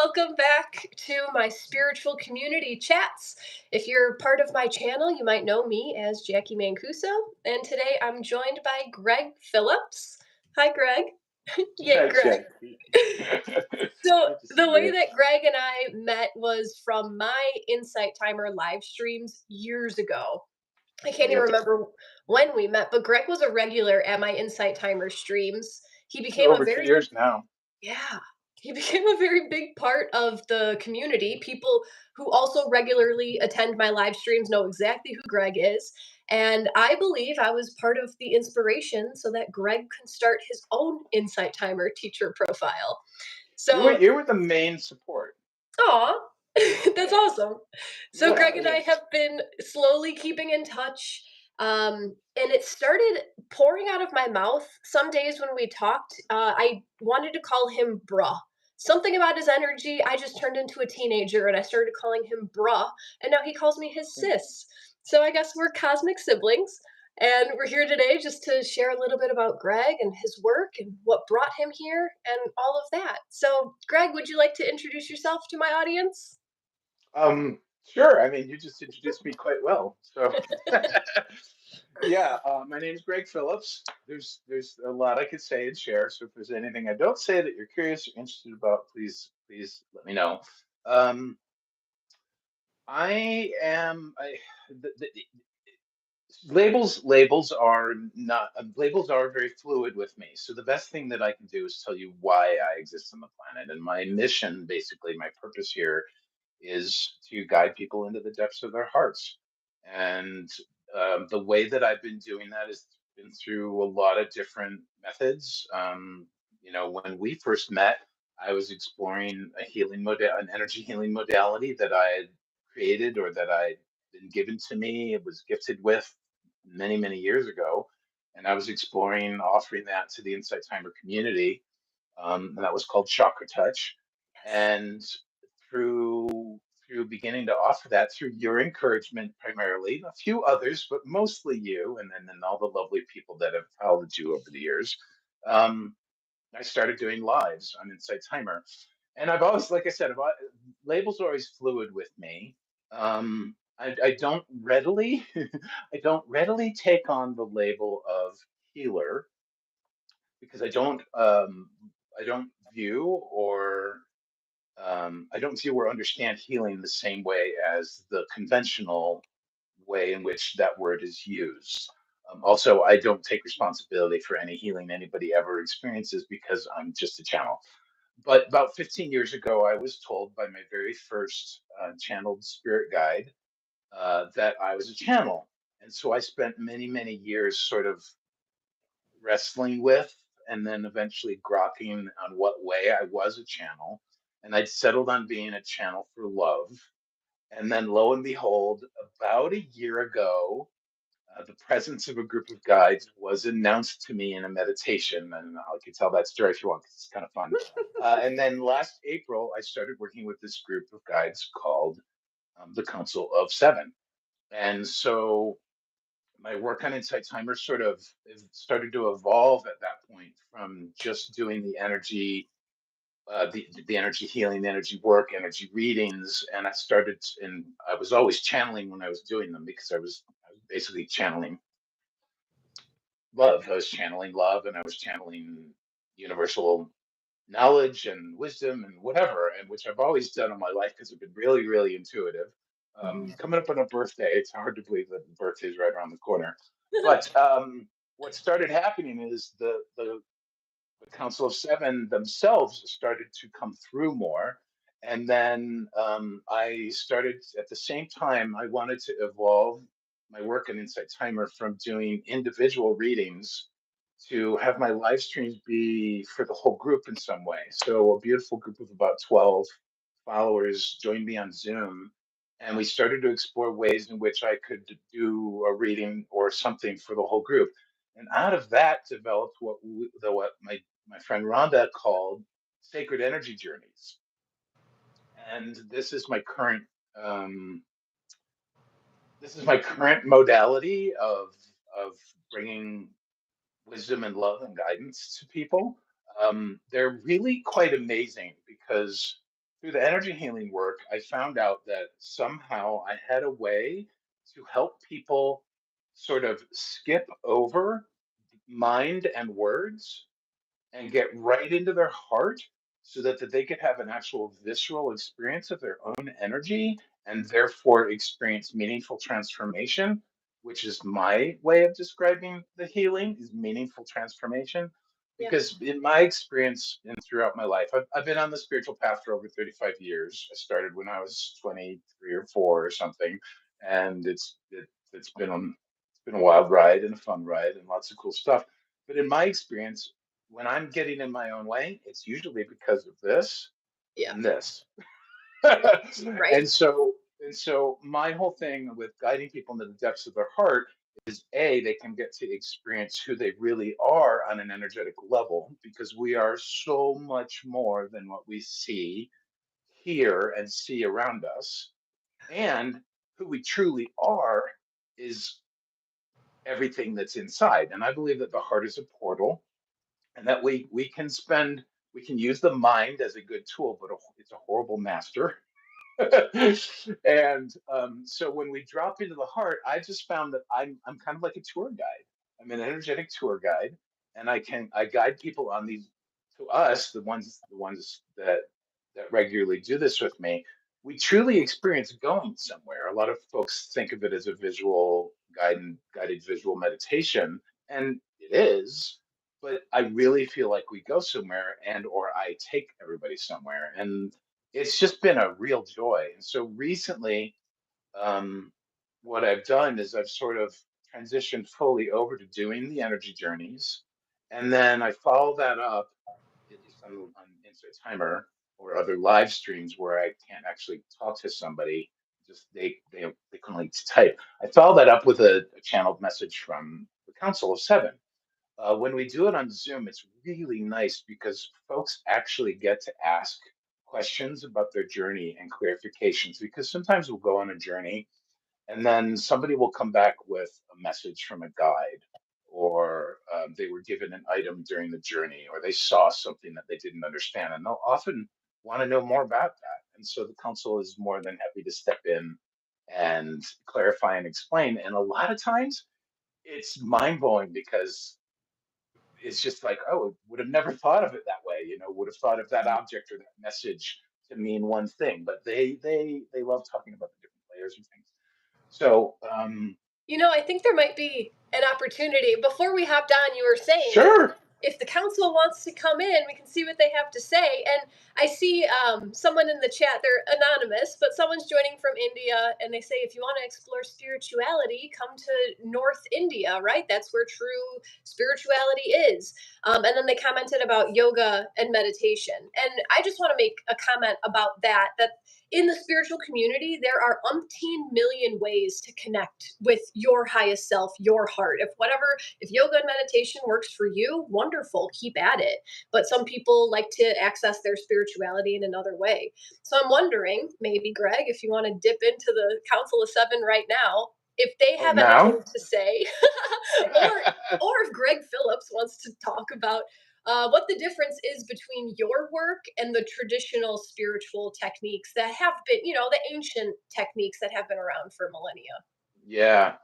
welcome back to my spiritual community chats. If you're part of my channel, you might know me as Jackie Mancuso, and today I'm joined by Greg Phillips. Hi, Greg. Yay, Hi, Greg. Jackie. So, Good to see the way you. that Greg and I met was from my Insight Timer live streams years ago. I can't even Yep. remember when we met, but Greg was a regular at my Insight Timer streams. He For became a over two very years now. Yeah. He became a very big part of the community. People who also regularly attend my live streams know exactly who Greg is. And I believe I was part of the inspiration so that Greg can start his own Insight Timer teacher profile. You were So, you were the main support. aw, that's Yeah. awesome. So, Yeah, Greg and I yeah. have been slowly keeping in touch. And it started pouring out of my mouth. Some days when we talked, I wanted to call him bruh. Something about his energy, I just turned into a teenager and I started calling him bruh, and now he calls me his sis. So I guess we're cosmic siblings. And we're here today just to share a little bit about Greg and his work and what brought him here and all of that. So, Greg, would you like to introduce yourself to my audience? Sure. I mean, you just introduced me quite well. So, yeah, my name is Greg Phillips. There's a lot I could say and share. So if there's anything I don't say that you're curious or interested about, please let me know. Um, I am I the labels are very fluid with me, so the best thing that I can do is tell you why I exist on the planet, and my mission, basically my purpose here, is to guide people into the depths of their hearts. And the way that I've been doing that has been through a lot of different methods. When we first met, I was exploring an energy healing modality that I had created, or that I'd been given to me. It was gifted with many, many years ago. And I was exploring offering that to the Insight Timer community. And that was called Chakra Touch. Yes. And through beginning to offer that through your encouragement, primarily, a few others, but mostly you, and then all the lovely people that have followed you over the years. um, I started doing lives on Insight Timer. And I've always, like I said, labels are always fluid with me. I don't readily I don't readily take on the label of healer, because I don't view or understand healing the same way as the conventional way in which that word is used. Also, I don't take responsibility for any healing anybody ever experiences, because I'm just a channel. But about 15 years ago, I was told by my very first channeled spirit guide that I was a channel. And so I spent many, many years sort of wrestling with, and then eventually grokking on what way I was a channel. And I'd settled on being a channel for love. And then lo and behold, about a year ago, the presence of a group of guides was announced to me in a meditation. And I can tell that story if you want, 'cause it's kind of fun. And then last April, I started working with this group of guides called the Council of Seven. And so my work on Insight Timer sort of started to evolve at that point, from just doing the energy healing, the energy work, energy readings, and I was always channeling when I was doing them, because I was basically channeling love. I was channeling love, and I was channeling universal knowledge and wisdom and whatever, and which I've always done in my life, because I've been really, really intuitive. Coming up on a birthday, it's hard to believe that the birthday is right around the corner. But what started happening is the Council of Seven themselves started to come through more. And then I started at the same time, I wanted to evolve my work in Insight Timer from doing individual readings to have my live streams be for the whole group in some way. So a beautiful group of about 12 followers joined me on Zoom. And we started to explore ways in which I could do a reading or something for the whole group. And out of that developed what my friend Rhonda called sacred energy journeys. And um, this is my current modality of bringing wisdom and love and guidance to people. They're really quite amazing, because through the energy healing work, I found out that somehow I had a way to help people sort of skip over mind and words and get right into their heart so that they could have an actual visceral experience of their own energy and therefore experience meaningful transformation, which is my way of describing the healing is meaningful transformation. Yeah. Because in my experience and throughout my life, I've been on the spiritual path for over 35 years. I started when I was 23 or 4 or something, and it's been it's been a wild ride and a fun ride and lots of cool stuff. But in my experience, when I'm getting in my own way, it's usually because of this Yeah. and this. Right. and so and so my whole thing with guiding people into the depths of their heart is A, they can get to experience who they really are on an energetic level because we are so much more than what we see, hear, and see around us. And who we truly are is everything that's inside. And I believe that the heart is a portal and that we can use the mind as a good tool, but it's a horrible master. and so when we drop into the heart, I just found that I'm kind of like a tour guide. I'm an energetic tour guide, and I guide people on these to us the ones that regularly do this with me. We truly experience going somewhere. A lot of folks think of it as a guided visual meditation, and it is. But I really feel like we go somewhere, and or I take everybody somewhere, and it's just been a real joy. And so recently, um, what I've done is I've sort of transitioned fully over to doing the energy journeys. And then I follow that up, at least on Insight Timer or other live streams where I can't actually talk to somebody, just they can only type. I follow that up with a channeled message from the Council of Seven. When we do it on Zoom, it's really nice because folks actually get to ask questions about their journey and clarifications. Because sometimes we'll go on a journey and then somebody will come back with a message from a guide, or they were given an item during the journey, or they saw something that they didn't understand, and they'll often want to know more about that. And so the council is more than happy to step in and clarify and explain. And a lot of times, it's mind blowing because it's just like, oh, would have never thought of it that way. Would have thought of that object or that message to mean one thing, but they love talking about the different layers of things. So, I think there might be an opportunity. Before we hopped on, you were saying sure. if the council wants to come in, we can see what they have to say. And I see someone in the chat, they're anonymous, but someone's joining from India, and they say if you want to explore spirituality, come to North India, right? That's where true spirituality is. And then they commented about yoga and meditation. And I just want to make a comment about that in the spiritual community, there are umpteen million ways to connect with your highest self, your heart. If yoga and meditation works for you, wonderful, keep at it. But some people like to access their spirituality in another way. So I'm wondering, maybe Greg, if you want to dip into the Council of Seven right now, if they Oh, have anything now? to say, or or if Greg Phillips wants to talk about what the difference is between your work and the traditional spiritual techniques that have been, the ancient techniques that have been around for millennia. Yeah.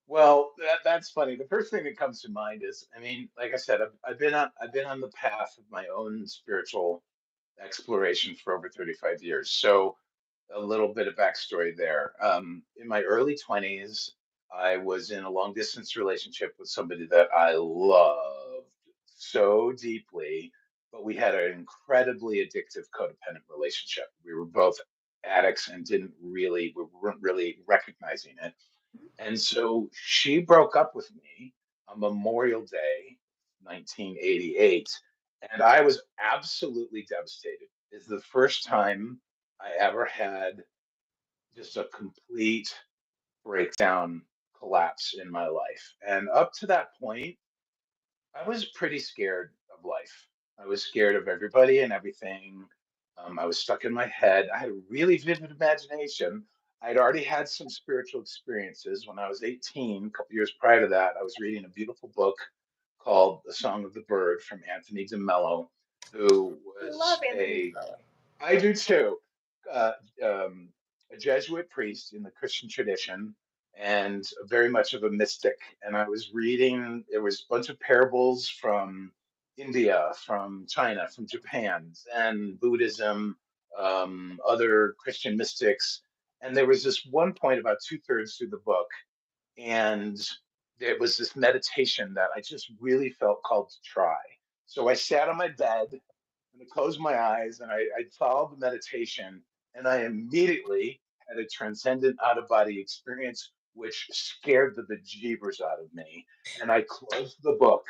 Well, that's funny. The first thing that comes to mind is, I mean, like I said, I've been on the path of my own spiritual exploration for over 35 years. So a little bit of backstory there. In my early 20s, I was in a long distance relationship with somebody that I loved so deeply, but we had an incredibly addictive codependent relationship. We were both addicts and we weren't really recognizing it. And so she broke up with me on Memorial Day, 1988, and I was absolutely devastated. It's the first time I ever had just a complete breakdown, collapse in my life. And up to that point, I was pretty scared of life. I was scared of everybody and everything. I was stuck in my head. I had a really vivid imagination. I'd already had some spiritual experiences when I was 18. A couple years prior to that, I was reading a beautiful book called The Song of the Bird from Anthony de Mello, who Love was Anthony a Fella. I do too. uh, um, a Jesuit priest in the Christian tradition and very much of a mystic. And I was reading, there was a bunch of parables from India, from China, from Japan, Zen, Buddhism, other Christian mystics. And there was this one point about two-thirds through the book, and it was this meditation that I just really felt called to try. So I sat on my bed and I closed my eyes and I followed the meditation, and I immediately had a transcendent out of body experience, which scared the bejeebers out of me. And I closed the book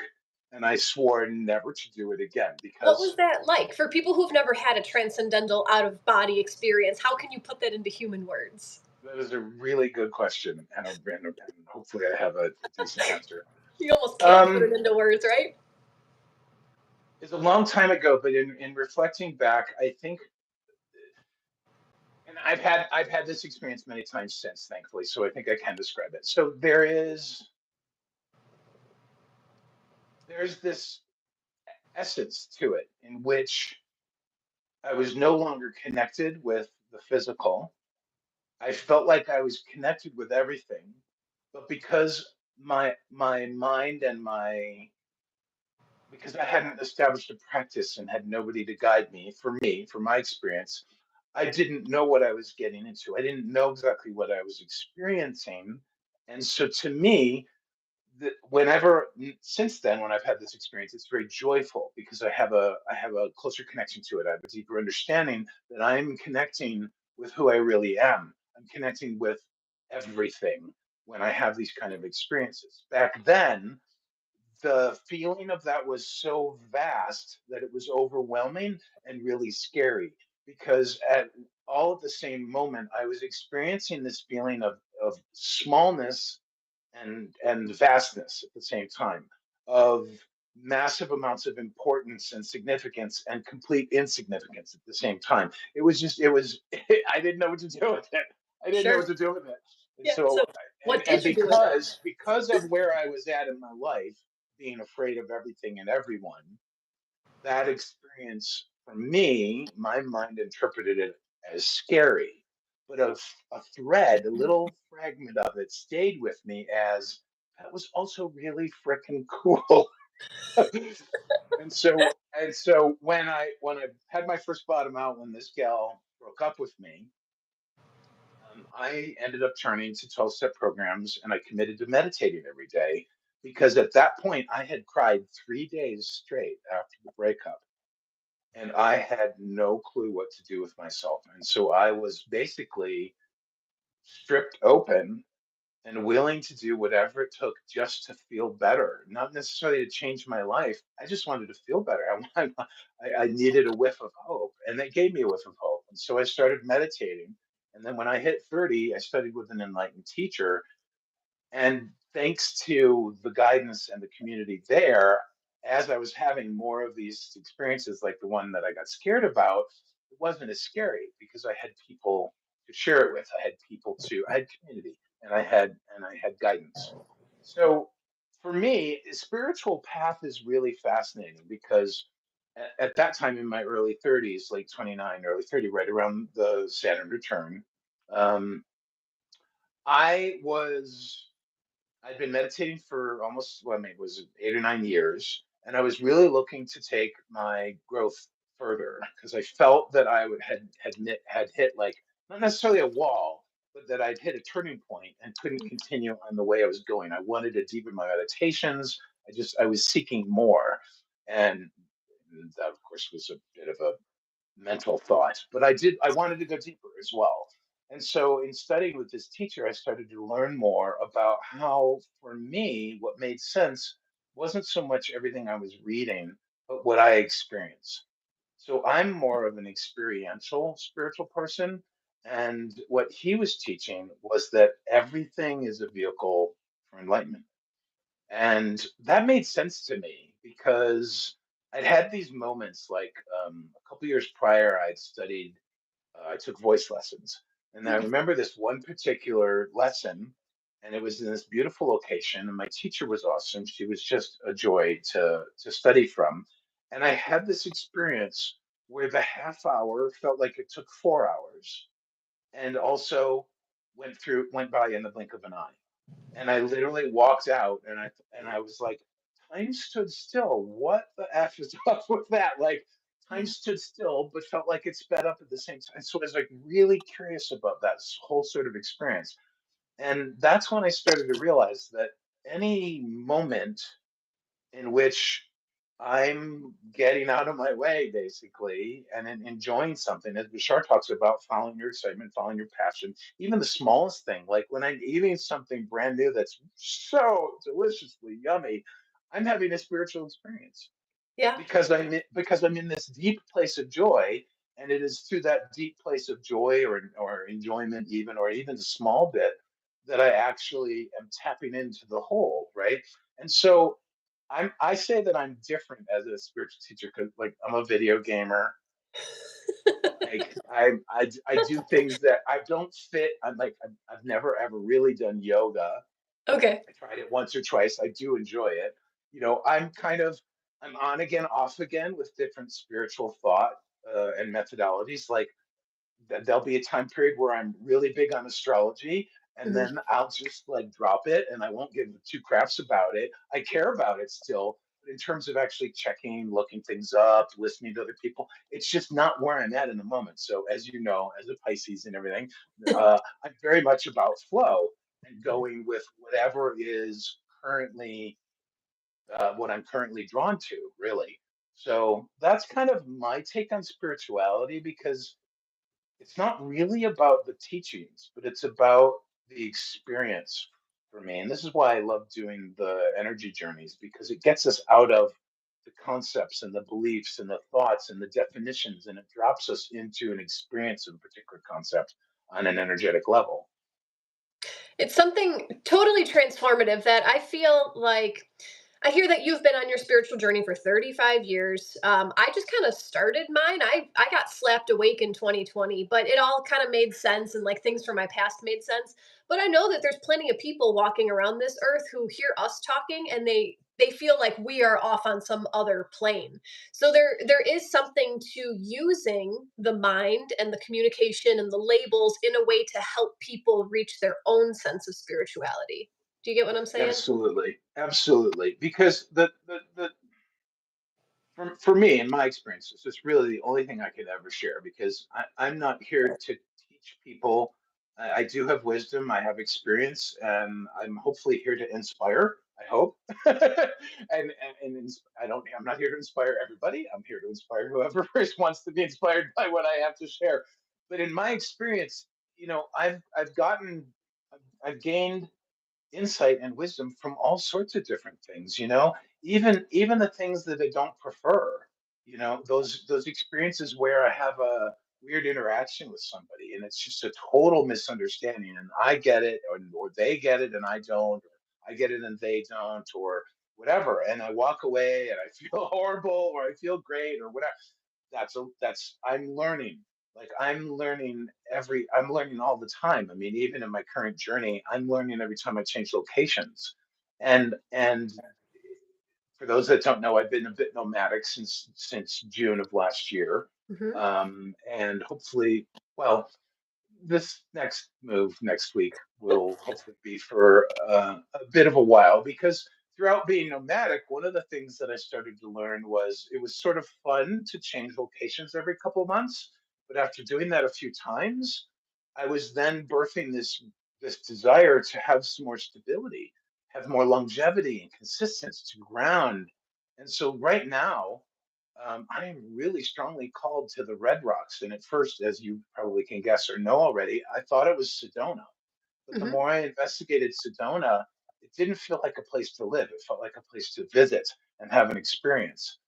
and I swore never to do it again What was because that like? For people who've never had a transcendental out of body experience, how can you put that into human words? that is a really good question, and, and hopefully I have a decent answer. You almost can't put it Um, into words, right? it's a long time ago, but in reflecting back, I think, and I've had this experience many times since, thankfully, so I think I can describe it. So there's this essence to it in which I was no longer connected with the physical. I felt like I was connected with everything, but because my mind and my because I hadn't established a practice and had nobody to guide me, for my experience, I didn't know what I was getting into. I didn't know exactly what I was experiencing. And so to me, since then, when I've had this experience, it's very joyful because I have a closer connection to it. I have a deeper understanding that I'm connecting with who I really am. I'm connecting with everything when I have these kind of experiences. Back then, the feeling of that was so vast that it was overwhelming and really scary because all at the same moment I was experiencing this feeling of smallness and vastness at the same time, of massive amounts of importance and significance and complete insignificance at the same time. It was I didn't know what to do with it. I didn't know what Sure. to do with it. And Yeah. So, so what and did you do with it? because of where I was at in my life, being afraid of everything and everyone, that experience for me, my mind interpreted it as scary. But a thread, a little fragment of it stayed with me as that was also really freaking cool. And so when I had my first bottom out, when this gal broke up with me, I ended up turning to 12-step programs and I committed to meditating every day because at that point I had cried 3 days straight after the breakup and I had no clue what to do with myself. And so I was basically stripped open and willing to do whatever it took just to feel better, not necessarily to change my life. I just wanted to feel better. I needed a whiff of hope, and they gave me a whiff of hope. And so I started meditating. And then when I hit 30, I studied with an enlightened teacher, and thanks to the guidance and the community there, as I was having more of these experiences like the one that I got scared about, it wasn't as scary because I had people to share it with. I had community and I had guidance. So for me, the spiritual path is really fascinating because at that time in my early 30s, late 29, early 30, right around the Saturn return, um, I was I'd been meditating for almost, well, I mean, it was 8 or 9 years, and I was really looking to take my growth further because I felt that had hit like not necessarily a wall, but that I'd hit a turning point and couldn't continue on the way I was going. I wanted to deepen my meditations. I was seeking more, and that, of course, was a bit of a mental thought, but I wanted to go deeper as well. And so in studying with this teacher, I started to learn more about how, for me, what made sense wasn't so much everything I was reading, but what I experienced. So I'm more of an experiential spiritual person. And what he was teaching was that everything is a vehicle for enlightenment. And that made sense to me because I'd had these moments like a couple years prior, I took voice lessons. And I remember this one particular lesson, and it was in this beautiful location. And my teacher was awesome. She was just a joy to study from. And I had this experience where the half hour felt like it took 4 hours, and also went by in the blink of an eye. And I literally walked out, and I was like, time stood still. What the F is up with that? Like, time stood still, but felt like it sped up at the same time. So I was like really curious about that whole sort of experience. And that's when I started to realize that any moment in which I'm getting out of my way, basically, and enjoying something. As Bashar talks about, following your excitement, following your passion, even the smallest thing, like when I'm eating something brand new that's so deliciously yummy, I'm having a spiritual experience Yeah. because I'm in this deep place of joy, and it is through that deep place of joy or enjoyment, even a small bit, that I actually am tapping into the whole, right? And so I say that I'm different as a spiritual teacher because, like, I'm a video gamer. Like, I do things that I don't fit. I've never ever really done yoga. Okay. I tried it once or twice. I do enjoy it. I'm on again, off again with different spiritual thought and methodologies. Like, there'll be a time period where I'm really big on astrology, and Mhm. then I'll just like drop it, and I won't give two craps about it. I care about it still, but in terms of actually checking, looking things up, listening to other people, it's just not where I'm at in the moment. So, as you know, as a Pisces and everything, I'm very much about flow and going with whatever is currently what I'm currently drawn to, really. So that's kind of my take on spirituality, because it's not really about the teachings, but it's about the experience for me. And this is why I love doing the energy journeys, because it gets us out of the concepts and the beliefs and the thoughts and the definitions, and it drops us into an experience of a particular concept on an energetic level. It's something totally transformative that I feel like I hear that you've been on your spiritual journey for 35 years. I just kind of started mine. I got slapped awake in 2020, but it all kind of made sense, and like things from my past made sense. But I know that there's plenty of people walking around this earth who hear us talking and they feel like we are off on some other plane. So there is something to using the mind and the communication and the labels in a way to help people reach their own sense of spirituality. Do you get what I'm saying? Absolutely, absolutely. Because for me, in my experience, it's just really the only thing I could ever share, because I'm not here to teach people. I do have wisdom, I have experience, and I'm hopefully here to inspire. I hope, I'm not here to inspire everybody. I'm here to inspire whoever first wants to be inspired by what I have to share. But in my experience, I've gained insight and wisdom from all sorts of different things, even the things that I don't prefer, those experiences where I have a weird interaction with somebody and it's just a total misunderstanding, and I get it, or they get it and I don't, or I get it and they don't, or whatever, and I walk away and I feel horrible or I feel great or whatever. That's I'm learning. Like, I'm learning all the time. I mean, even in my current journey, I'm learning every time I change locations. And for those that don't know, I've been a bit nomadic since June of last year. Hmm. And hopefully, well, this next move next week will hopefully be for a bit of a while, because throughout being nomadic, one of the things that I started to learn was it was sort of fun to change locations every couple of months. But after doing that a few times, I was then birthing this desire to have some more stability, have more longevity and consistency to ground. And so right now, I am really strongly called to the Red Rocks. And at first, as you probably can guess or know already, I thought it was Sedona. But the Hmm. more I investigated Sedona, it didn't feel like a place to live. It felt like a place to visit and have an experience.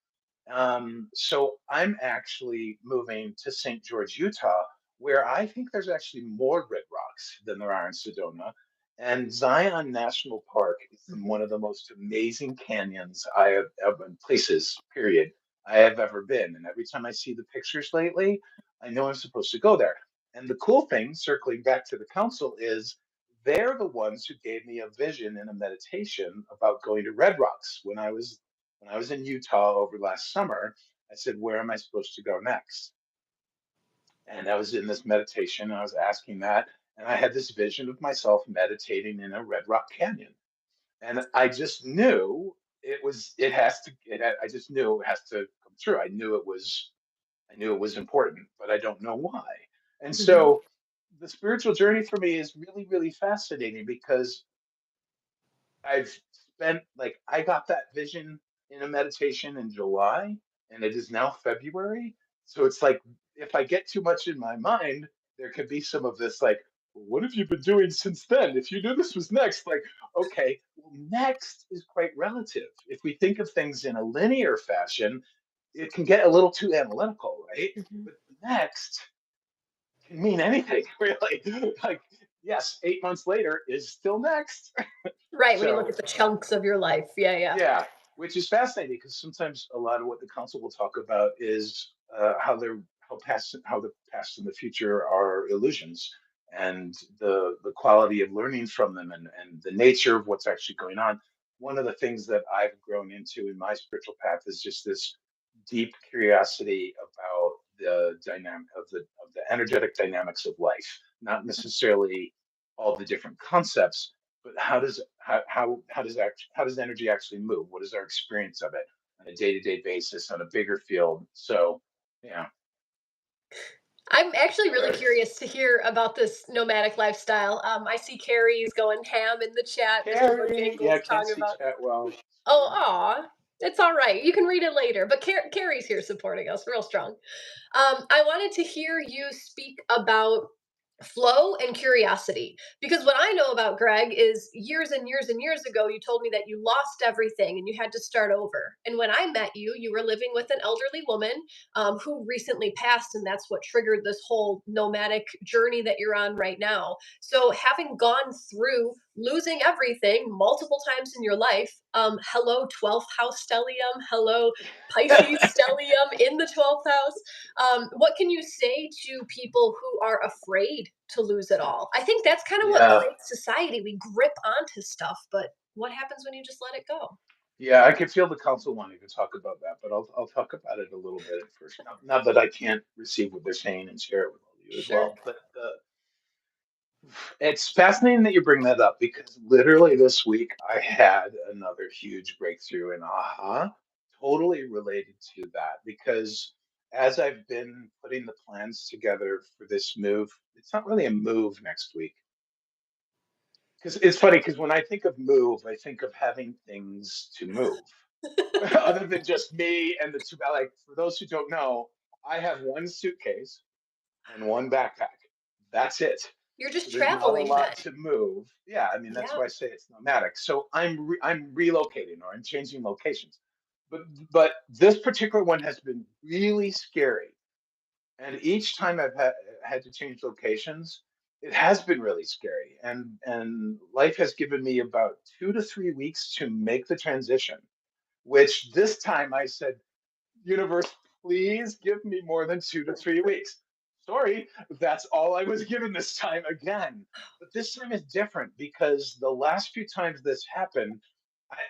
So I'm actually moving to St. George, Utah, where I think there's actually more red rocks than there are in Sedona. And Zion National Park is Hmm. one of the most amazing canyons I have ever, places, period, I have ever been. And every time I see the pictures lately, I know I'm supposed to go there. And the cool thing, circling back to the council, is they're the ones who gave me a vision and a meditation about going to Red Rocks when I was in Utah over last summer. I said, where am I supposed to go next? And I was in this meditation, and I was asking that, and I had this vision of myself meditating in a red rock canyon. And I just knew it has to, I just knew it has to come true. I knew it was important, but I don't know why. And Mhm. so the spiritual journey for me is really, really fascinating because I've spent like I got that vision in a meditation in July, and it is now February. So it's like if I get too much in my mind, there could be some of this like, "Well, what have you been doing since then? If you knew this was next, like, okay, well, next is quite relative. If we think of things in a linear fashion, it can get a little too analytical, right? Mhm. But next can mean anything, really. Like, yes, 8 months later is still next. Right, when you look So at the chunks of your life. Yeah, yeah. yeah, which is fascinating because sometimes a lot of what the council will talk about is how the past and the future are illusions, and the quality of learning from them, and the nature of what's actually going on. One of the things that I've grown into in my spiritual path is just this deep curiosity about the dynamic of the energetic dynamics of life, not necessarily all the different concepts, but how does energy actually move? What is our experience of it on a day-to-day basis on a bigger field? So yeah, I'm actually really there. curious to hear about this nomadic lifestyle. I see Carrie's going ham in the chat. Mr. Carrie, yeah, Bojangles can't talking see about, chat well. oh, Sorry. aw, it's all right. You can read it later. But Carrie's here supporting us real strong. I wanted to hear you speak about flow and curiosity because what I know about Greg is years and years and years ago, you told me that you lost everything and you had to start over. And when I met you, you were living with an elderly woman who recently passed, and that's what triggered this whole nomadic journey that you're on right now. So, having gone through losing everything multiple times in your life, hello, 12th house stellium, hello, Pisces stellium in the 12th house. What can you say to people who are afraid to lose it all? I think that's kind of what Yeah, plagues society. We grip onto stuff, but what happens when you just let it go? yeah, I can feel the council wanting to talk about that, but I'll talk about it a little bit at first. Not that I can't receive what they're saying and share it with all of you as Sure. well, but it's fascinating that you bring that up because literally this week I had another huge breakthrough and aha, totally related to that. Because as I've been putting the plans together for this move, it's not really a move next week. Because it's funny, because when I think of move, I think of having things to move. Other than just me and the two, like for those who don't know, I have one suitcase and one backpack. That's it. You're So just there's not a traveling lot then. to move. Yeah, I mean that's Yeah. why I say it's nomadic. So I'm relocating or I'm changing locations. But but this particular one has been really scary. And each time had to change locations, it has been really scary. And life has given me about 2 to 3 weeks to make the transition. Which this time I said, universe, please give me more than 2 to 3 weeks. Sorry, that's all I was given this time again. But this time is different because the last few times this happened,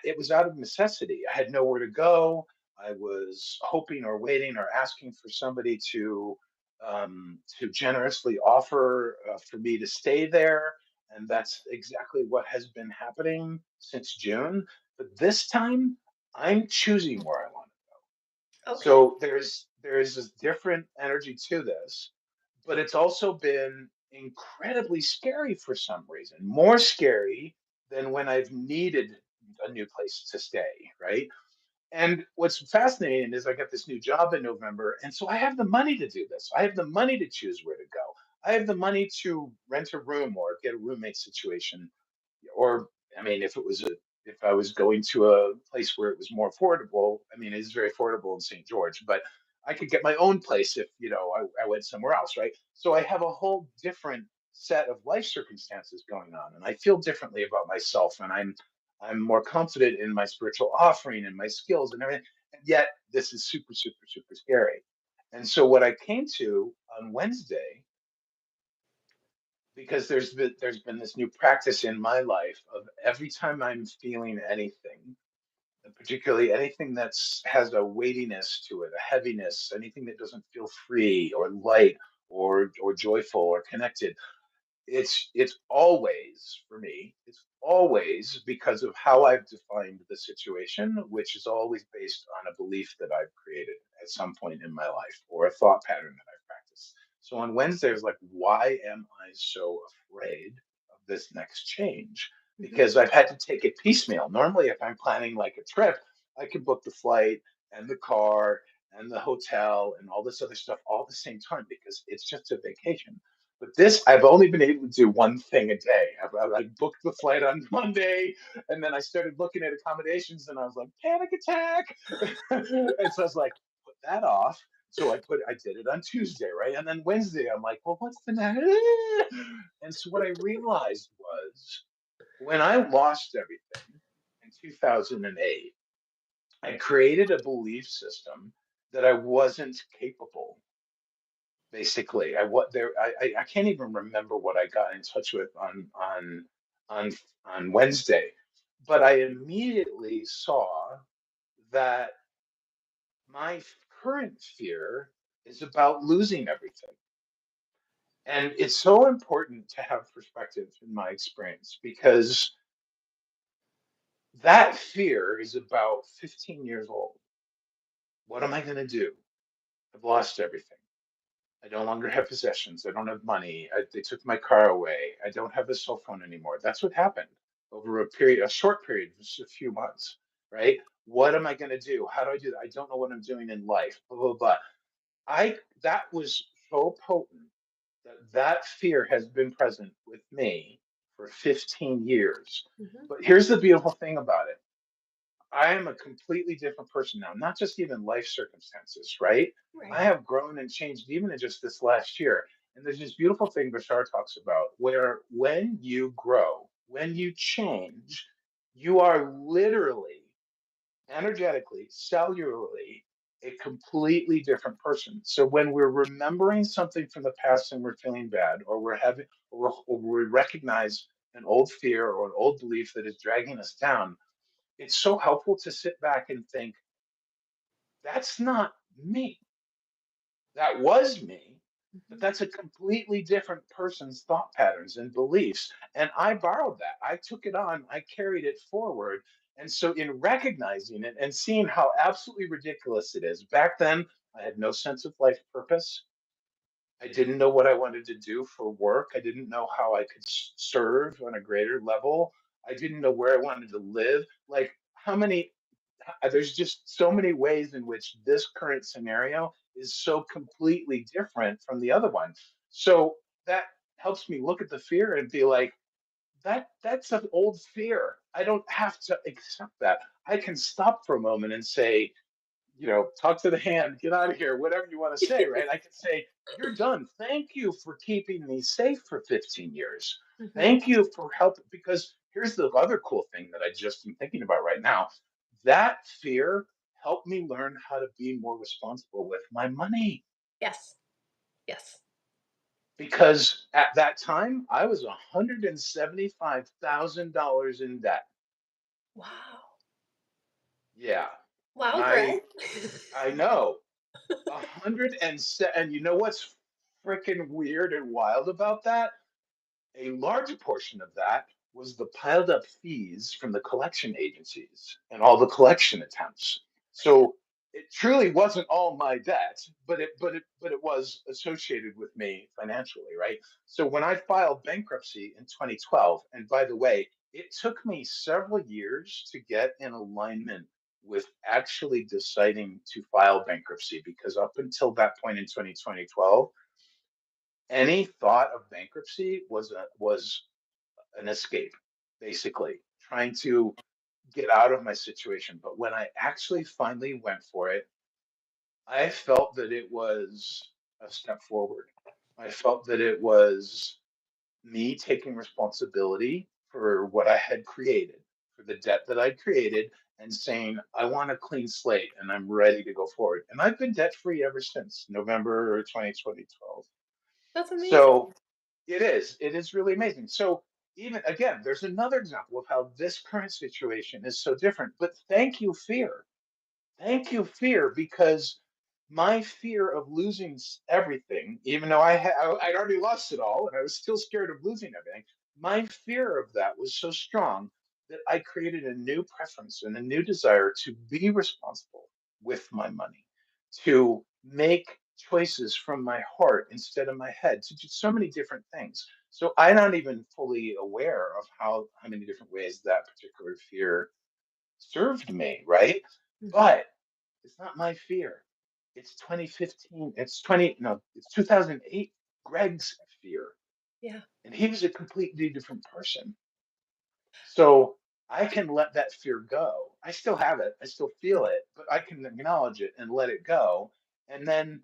it was out of necessity. I had nowhere to go. I was hoping or waiting or asking for somebody to generously offer for me to stay there, and that's exactly what has been happening since June. But this time, I'm choosing where I want. Okay. So there is this different energy to this, but it's also been incredibly scary for some reason, more scary than when I've needed a new place to stay, right? And what's fascinating is I got this new job in November, and so I have the money to do this. I have the money to choose where to go. I have the money to rent a room or get a roommate situation, or I mean, if I was going to a place where it was more affordable, I mean, it's very affordable in St. George, but I could get my own place if I went somewhere else, right? So I have a whole different set of life circumstances going on, and I feel differently about myself, and I'm more confident in my spiritual offering and my skills and everything. And yet, this is super, super, super scary. And so, what I came to on Wednesday, because there's been this new practice in my life of every time I'm feeling anything, and particularly anything that's has a weightiness to it, a heaviness, anything that doesn't feel free or light or joyful or connected. It's always for me, it's always because of how I've defined the situation, which is always based on a belief that I've created at some point in my life or a thought pattern that I've practiced. So on Wednesday I was like, why am I so afraid of this next change? Mhm. Because I've had to take it piecemeal. Normally if I'm planning like a trip, I can book the flight and the car and the hotel and all this other stuff all at the same time because it's just a vacation. But this, I've only been able to do one thing a day. I booked the flight on Monday, and then I started looking at accommodations, and I was like, panic attack. And so I was like, put that off. So I did it on Tuesday, right? And then Wednesday, I'm like, well, what's the next? And so what I realized was when I lost everything in 2008, I created a belief system that I wasn't capable, basically. I can't even remember what I got in touch with on on Wednesday, but I immediately saw that my current fear is about losing everything. And it's so important to have perspective in my experience because that fear is about 15 years old. What am I going to do? I've lost everything. I no longer have possessions. I don't have money. They took my car away. I don't have a cell phone anymore. That's what happened over a short period, just a few months, right? What am I going to do? How do I do that? I don't know what I'm doing in life. Blah blah blah. That was so potent that fear has been present with me for 15 years. Mhm. But here's the beautiful thing about it. I am a completely different person now, not just even life circumstances, right? I Right. have grown and changed even in just this last year. And there's this beautiful thing Bashar talks about where when you grow, when you change, you are literally, energetically, cellularly, a completely different person. So when we're remembering something from the past and we're feeling bad, or we recognize an old fear or an old belief that is dragging us down, it's so helpful to sit back and think, that's not me. That was me, but Mhm. that's a completely different person's thought patterns and beliefs. And I borrowed that. I took it on, I carried it forward. And so, in recognizing it and seeing how absolutely ridiculous it is, back then, I had no sense of life purpose. I didn't know what I wanted to do for work. I didn't know how I could serve on a greater level. I didn't know where I wanted to live. Like, how many there's just so many ways in which this current scenario is so completely different from the other one. So that helps me look at the fear and be like, that's an old fear. I don't have to accept that. I can stop for a moment and say, talk to the hand, get out of here, whatever you want to say, right? I can say, you're done. Thank you for keeping me safe for 15 years. Mhm. Thank you for helping. Because here's the other cool thing that I just am thinking about right now. That fear helped me learn how to be more responsible with my money. Yes. Yes. Because at that time, I was $175,000 in debt. Wow. Yeah. And Wow, I, Greg. I know. 107. And you know what's freaking weird and wild about that? A large portion of that was the piled up fees from the collection agencies and all the collection attempts. So it truly wasn't all my debt, but it was associated with me financially, right? So when I filed bankruptcy in 2012, and by the way, it took me several years to get in alignment with actually deciding to file bankruptcy because up until that point in 2012, any thought of bankruptcy was an escape, basically trying to get out of my situation. But when I actually finally went for it, I felt that it was a step forward. I felt that it was me taking responsibility for what I had created, for the debt that I'd created, and saying, I want a clean slate and I'm ready to go forward. And I've been debt free ever since November 2012. That's amazing. So it is really amazing. So even again, there's another example of how this current situation is so different. But thank you, fear. Thank you, fear, because my fear of losing everything, even though I'd already lost it all and I was still scared of losing everything, my fear of that was so strong that I created a new preference and a new desire to be responsible with my money, to make choices from my heart instead of my head, to do so many different things. So I'm not even fully aware of how many different ways that particular fear served me, right? Mhm. But it's not my fear. It's 2015. It's 20, no, it's 2008, Greg's fear. Yeah. And he was a completely different person. So I can let that fear go. I still have it, I still feel it, but I can acknowledge it and let it go. And then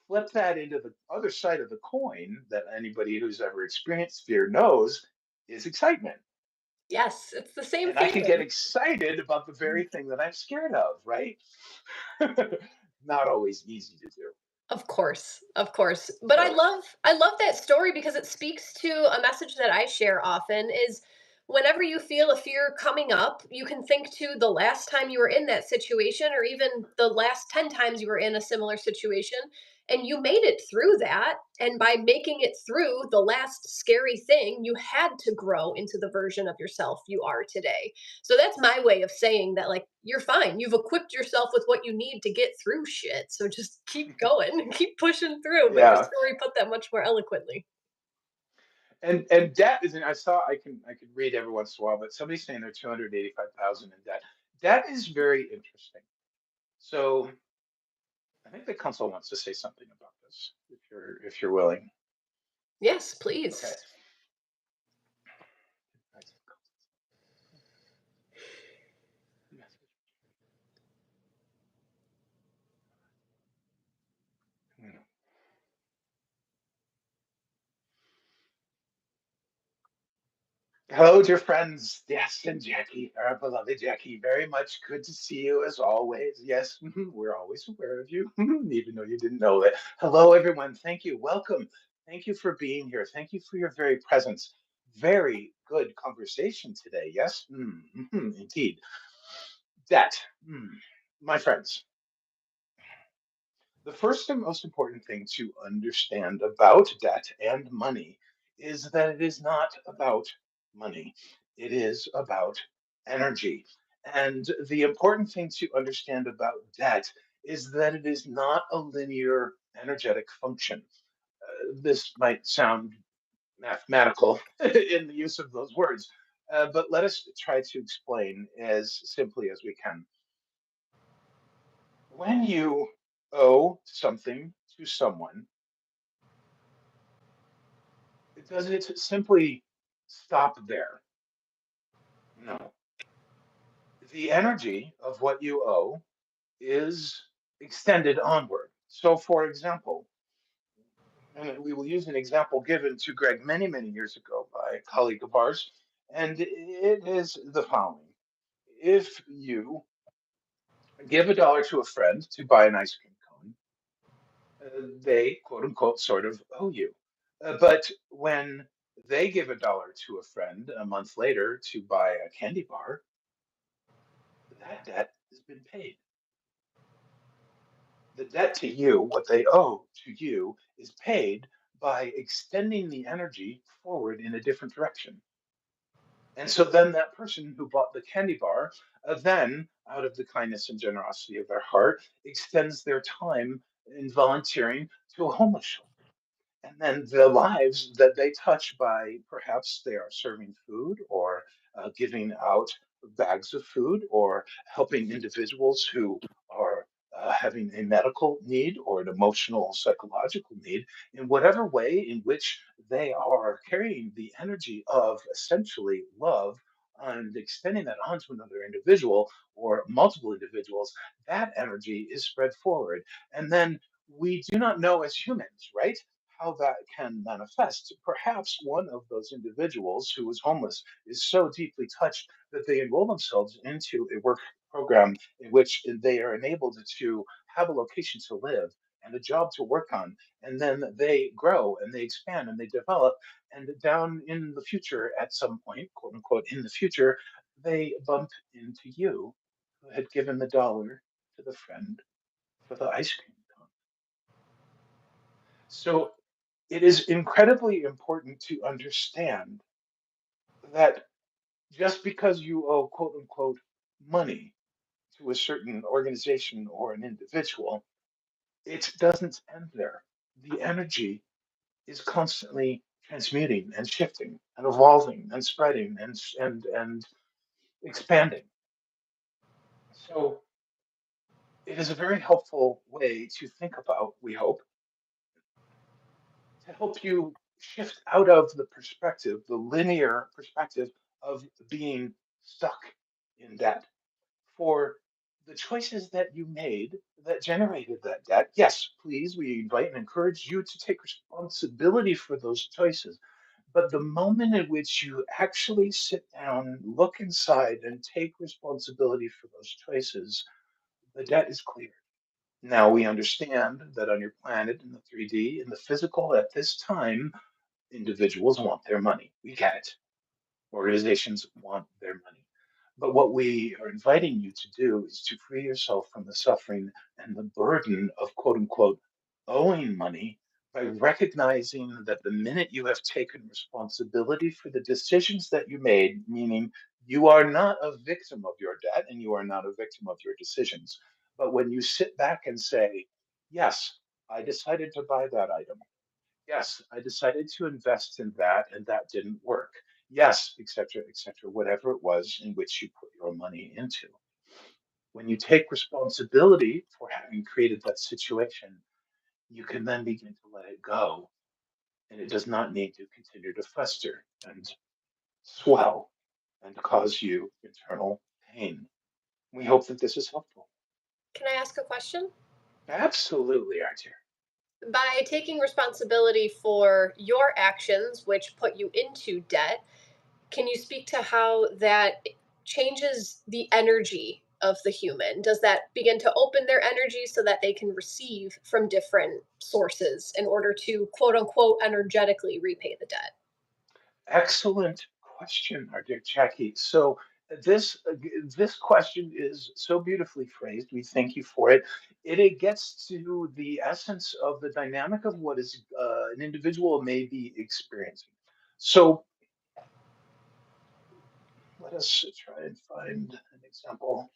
flip that into the other side of the coin that anybody who's ever experienced fear knows is excitement. Yes, it's the same And I can get feeling. excited about the very thing that I'm scared of, right? Not always easy to do. Of course, of course. But I So, love I love that story because it speaks to a message that I share often is whenever you feel a fear coming up, you can think to the last time you were in that situation or even the last 10 times you were in a similar situation and you made it through that and by making it through the last scary thing, you had to grow into the version of yourself you are today. So that's my way of saying that, like, you're fine. You've equipped yourself with what you need to get through shit. So just keep going and keep pushing through. But your yeah. story put that much more eloquently. And debt is, and I could read every once in a while, but somebody's saying they're 285,000 in debt. Debt is very interesting. So I think the council wants to say something about this, if you're willing. Yes, Okay. please. Hello, dear friends. Yes, and Jackie, our beloved Jackie. Very much good to see you as always. Yes, we're always aware of you, even though you didn't know it. Hello, everyone. Thank you. Welcome. Thank you for being here. Thank you for your very presence. Very good conversation today. Yes, indeed. That, my friends, the first and most important thing to understand about debt and money is that it is not about money. It is about energy. And the important thing to understand about debt is that it is not a linear energetic function. This might sound mathematical in the use of those words, but let us try to explain as simply as we can. When you owe something to someone, does it simply stop there? No. The energy of what you owe is extended onward. So, for example, and we will use an example given to Greg many, many years ago by a colleague of ours, and it is the following. If you give $1 to a friend to buy an ice cream cone, they quote unquote sort of owe you. But when they give $1 to a friend a month later to buy a candy bar, that debt has been paid. The debt to you, what they owe to you, is paid by extending the energy forward in a different direction. And so then that person who bought the candy bar, then, out of the kindness and generosity of their heart, extends their time in volunteering to a homeless shelter. And then the lives that they touch by perhaps they are serving food or giving out bags of food or helping individuals who are having a medical need or an emotional psychological need in whatever way in which they are carrying the energy of essentially love and extending that onto another individual or multiple individuals, that energy is spread forward. And then we do not know as humans, right, how that can manifest. Perhaps one of those individuals who is homeless is so deeply touched that they enroll themselves into a work program in which they are enabled to have a location to live and a job to work on. And then they grow and they expand and they develop. And down in the future, at some point, quote unquote, in the future, they bump into you who had given the dollar to the friend for the ice cream cone. So it is incredibly important to understand that just because you owe quote unquote money to a certain organization or an individual, it doesn't end there. The energy is constantly transmuting and shifting and evolving and spreading and expanding. So it is a very helpful way to think about, we hope, to help you shift out of the perspective, the linear perspective of being stuck in debt for the choices that you made that generated that debt. Yes, please, we invite and encourage you to take responsibility for those choices. But the moment in which you actually sit down, look inside, and take responsibility for those choices, the debt is cleared. Now we understand that on your planet, in the 3D, in the physical, at this time, individuals want their money. We get it. Organizations want their money. But what we are inviting you to do is to free yourself from the suffering and the burden of quote unquote owing money by recognizing that the minute you have taken responsibility for the decisions that you made, meaning you are not a victim of your debt and you are not a victim of your decisions. But when you sit back and say, yes, I decided to buy that item. Yes, I decided to invest in that and that didn't work. Yes, et cetera, whatever it was in which you put your money into. When you take responsibility for having created that situation, you can then begin to let it go. And it does not need to continue to fester and swell and cause you internal pain. We hope that this is helpful. Can I ask a question? Absolutely, Arthur. By taking responsibility for your actions, which put you into debt, can you speak to how that changes the energy of the human? Does that begin to open their energy so that they can receive from different sources in order to quote unquote energetically repay the debt? Excellent question, our dear Jackie. So this question is so beautifully phrased. We thank you for it. It gets to the essence of the dynamic of what is an individual may be experiencing. So let us try and find an example.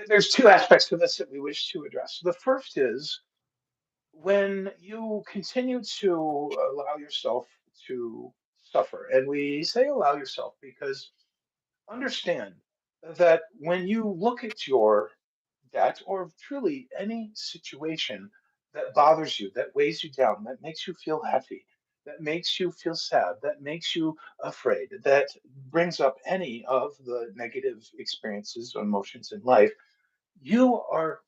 There's two aspects to this that we wish to address. The first is when you continue to allow yourself to suffer, and we say allow yourself because understand that when you look at your debt or truly any situation that bothers you, that weighs you down, that makes you feel heavy, that makes you feel sad, that makes you afraid, that brings up any of the negative experiences or emotions in life, you are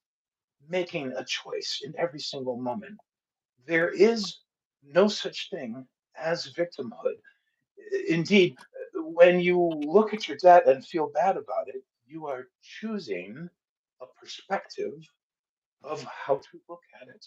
making a choice in every single moment. There is no such thing as victimhood. Indeed, when you look at your debt and feel bad about it, you are choosing a perspective of how to look at it.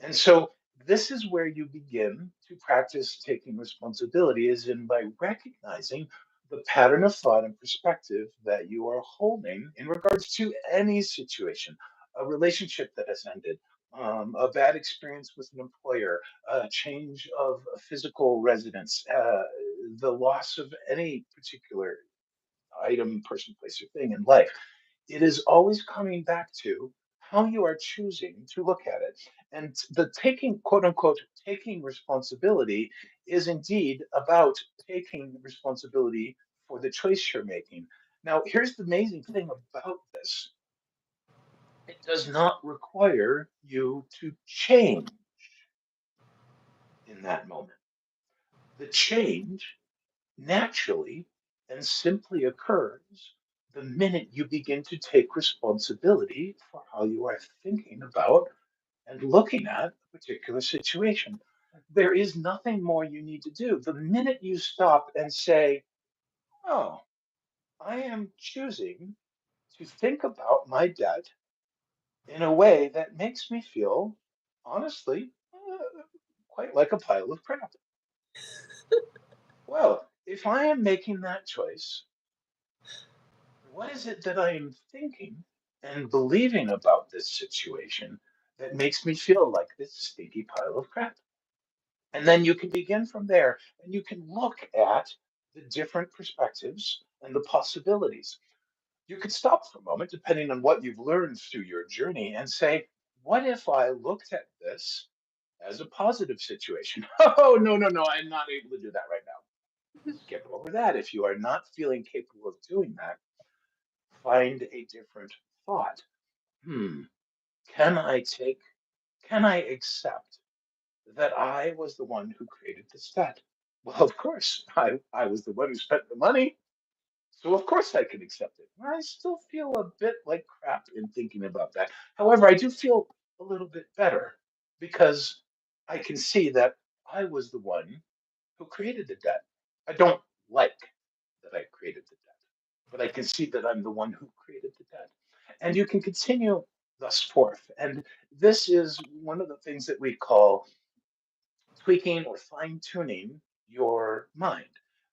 And so this is where you begin to practice taking responsibility, is in by recognizing the pattern of thought and perspective that you are holding in regards to any situation, a relationship that has ended, a bad experience with an employer, a change of a physical residence, the loss of any particular item, person, place, or thing in life. It is always coming back to how you are choosing to look at it. And the taking, quote unquote, taking responsibility is indeed about taking responsibility for the choice you're making. Now, here's the amazing thing about this, it does not require you to change in that moment. The change naturally and simply occurs the minute you begin to take responsibility for how you are thinking about and looking at a particular situation. There is nothing more you need to do. The minute you stop and say, oh, I am choosing to think about my debt in a way that makes me feel, honestly, quite like a pile of crap. Well, if I am making that choice, what is it that I am thinking and believing about this situation that makes me feel like this stinky pile of crap? And then you can begin from there and you can look at the different perspectives and the possibilities. You could stop for a moment, depending on what you've learned through your journey, and say, what if I looked at this as a positive situation? Oh, no, no, no, I'm not able to do that right now. Skip over that. If you are not feeling capable of doing that, find a different thought. Hmm, can I take, can I accept that I was the one who created this debt? Well, of course, I was the one who spent the money. So of course I can accept it. I still feel a bit like crap in thinking about that. However, I do feel a little bit better because I can see that I was the one who created the debt. I don't like that I created the debt, but I can see that I'm the one who created the debt. And you can continue thus forth. And this is one of the things that we call tweaking or fine tuning your mind.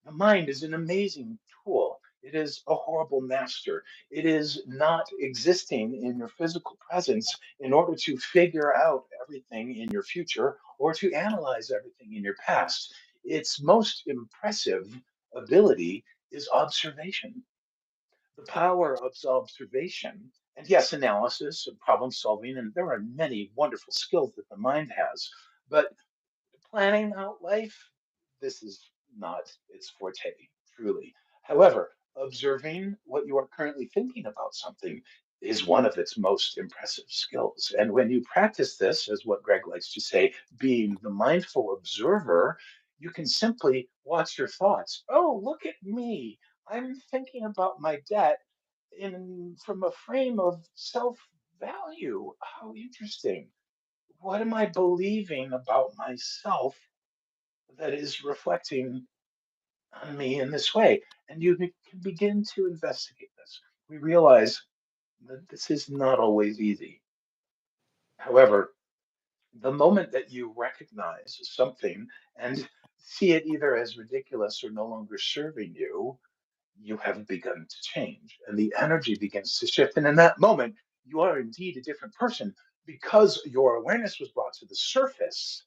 The mind is an amazing tool. It is a horrible master. It is not existing in your physical presence in order to figure out everything in your future or to analyze everything in your past. Its most impressive ability is observation. The power of observation, and yes, analysis and problem solving, and there are many wonderful skills that the mind has. But planning out life, this is not its forte, truly. However, observing what you are currently thinking about something is one of its most impressive skills. And when you practice this, as what Greg likes to say, being the mindful observer, you can simply watch your thoughts. Oh, look at me. I'm thinking about my debt in from a frame of self-value. How interesting. What am I believing about myself that is reflecting on me in this way? And you can begin to investigate this. We realize that this is not always easy. However, the moment that you recognize something and see it either as ridiculous or no longer serving you, you have begun to change and the energy begins to shift. And in that moment, you are indeed a different person because your awareness was brought to the surface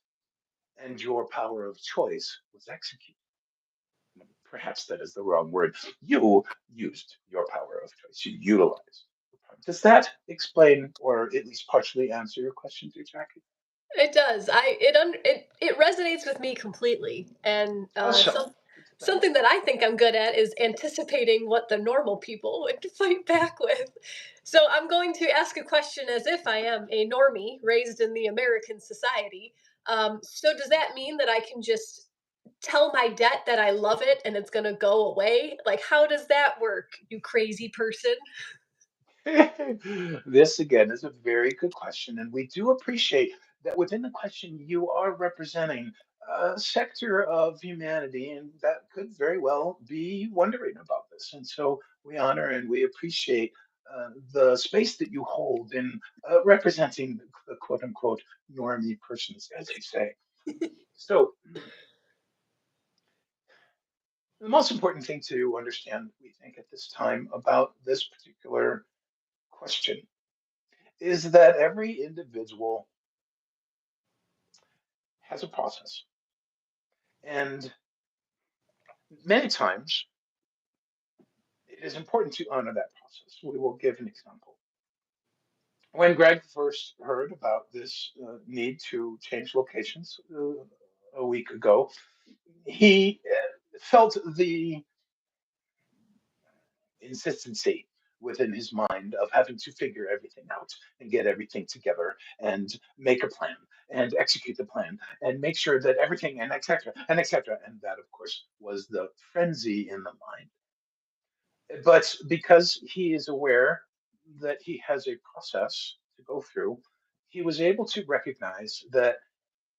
and your power of choice was executed. Perhaps that is the wrong word. You used your power of choice. You utilized. Does that explain or at least partially answer your question, dear Jackie? It does. It resonates with me completely, and How so? Explain. something that I think I'm good at is anticipating what the normal people would fight back with. So I'm going to ask a question as if I am a normie raised in the American society. So does that mean that I can just tell my debt that I love it and it's going to go away? Like, how does that work, you crazy person? This again is a very good question, and we do appreciate that within the question you are representing a sector of humanity, and that could very well be wondering about this. And so we honor and we appreciate the space that you hold in representing the quote unquote normie persons, as you say. So, the most important thing to understand, we think, at this time about this particular question is that every individual has a process. And many times it is important to honor that process. We will give an example. When Greg first heard about this need to change locations a week ago, he felt the insistency within his mind of having to figure everything out and get everything together and make a plan and execute the plan and make sure that everything and etc and etc, and that of course was the frenzy in the mind. But because he is aware that he has a process to go through, he was able to recognize that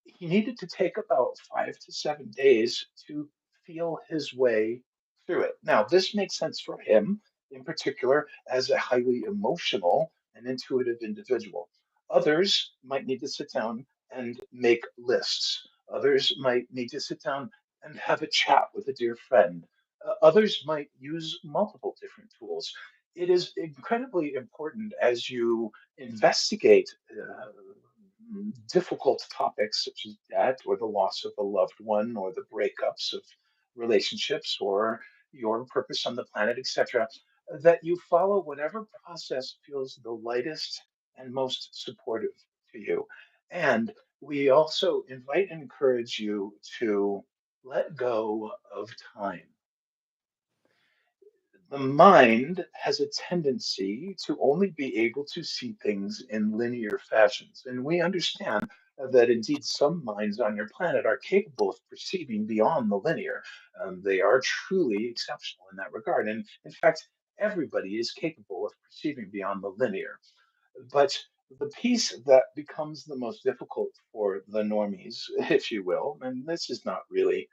he needed to take about 5 to 7 days to feel his way through it. Now, this makes sense for him in particular as a highly emotional an intuitive individual. Others might need to sit down and make lists. Others might need to sit down and have a chat with a dear friend. Others might use multiple different tools. It is incredibly important as you investigate difficult topics such as death or the loss of a loved one or the breakups of relationships or your purpose on the planet, etc., that you follow whatever process feels the lightest and most supportive to you. And we also invite and encourage you to let go of time. The mind has a tendency to only be able to see things in linear fashions. And we understand that indeed some minds on your planet are capable of perceiving beyond the linear. They are truly exceptional in that regard. And in fact, everybody is capable of perceiving beyond the linear. But the piece that becomes the most difficult for the normies, if you will, and this is not really,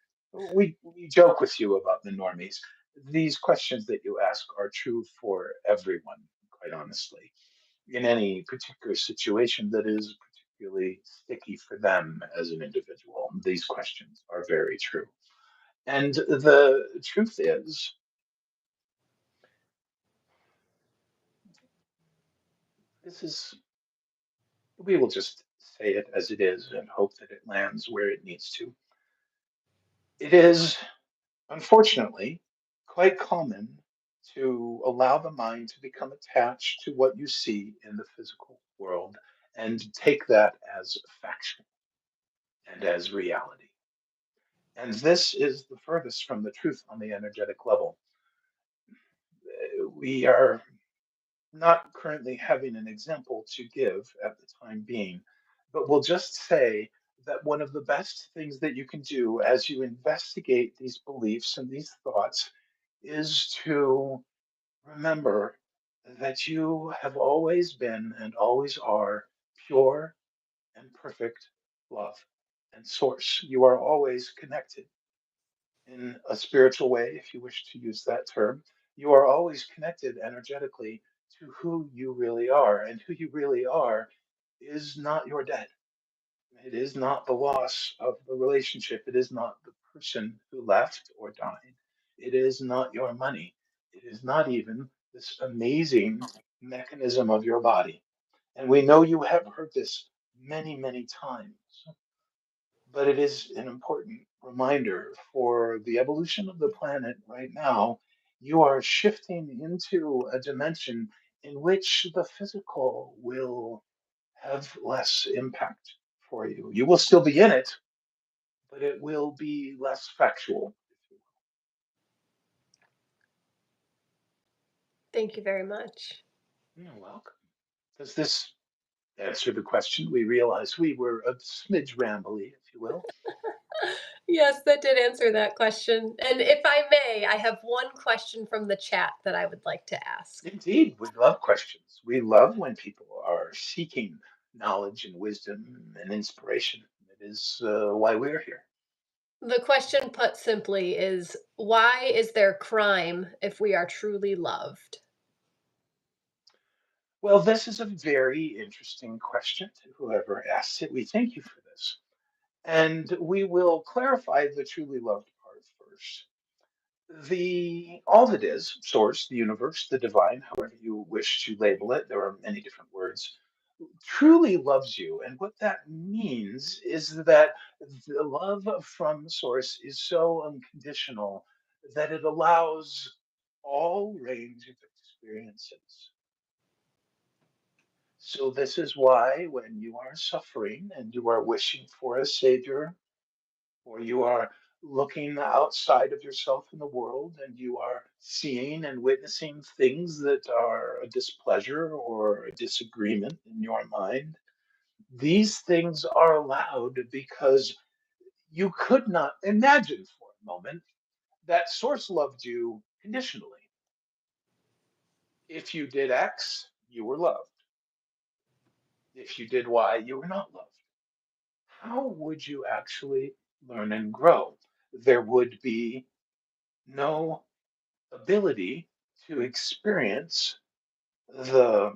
we joke with you about the normies. These questions that you ask are true for everyone, quite honestly, in any particular situation that is particularly sticky for them as an individual. These questions are very true. And the truth is, this is, we will just say it as it is and hope that it lands where it needs to. It is, unfortunately, quite common to allow the mind to become attached to what you see in the physical world and take that as factual and as reality. And this is the furthest from the truth on the energetic level. We are not currently having an example to give at the time being, but we'll just say that one of the best things that you can do as you investigate these beliefs and these thoughts is to remember that you have always been and always are pure and perfect love and source. You are always connected in a spiritual way, if you wish to use that term. You are always connected energetically to who you really are. And who you really are is not your debt. It is not the loss of the relationship. It is not the person who left or died. It is not your money. It is not even this amazing mechanism of your body. And we know you have heard this many, many times, but it is an important reminder for the evolution of the planet right now. You are shifting into a dimension in which the physical will have less impact for you. You will still be in it, but it will be less factual. Thank you very much. You're welcome. Does this answer the question? We realize we were a smidge rambly, if you will. Yes, that did answer that question. And if I may, I have one question from the chat that I would like to ask. Indeed, we love questions. We love when people are seeking knowledge and wisdom and inspiration. It is why we're here. The question put simply is, why is there crime if we are truly loved? Well, this is a very interesting question to whoever asked it. We thank you for this. And we will clarify the truly loved part first. The all that is, source, the universe, the divine, however you wish to label it, there are many different words, truly loves you. And what that means is that the love from source is so unconditional that it allows all range of experiences. So this is why when you are suffering and you are wishing for a savior, or you are looking outside of yourself in the world and you are seeing and witnessing things that are a displeasure or a disagreement in your mind, these things are allowed because you could not imagine for a moment that source loved you conditionally. If you did X, you were loved. If you did Y, you were not loved. How would you actually learn and grow? There would be no ability to experience the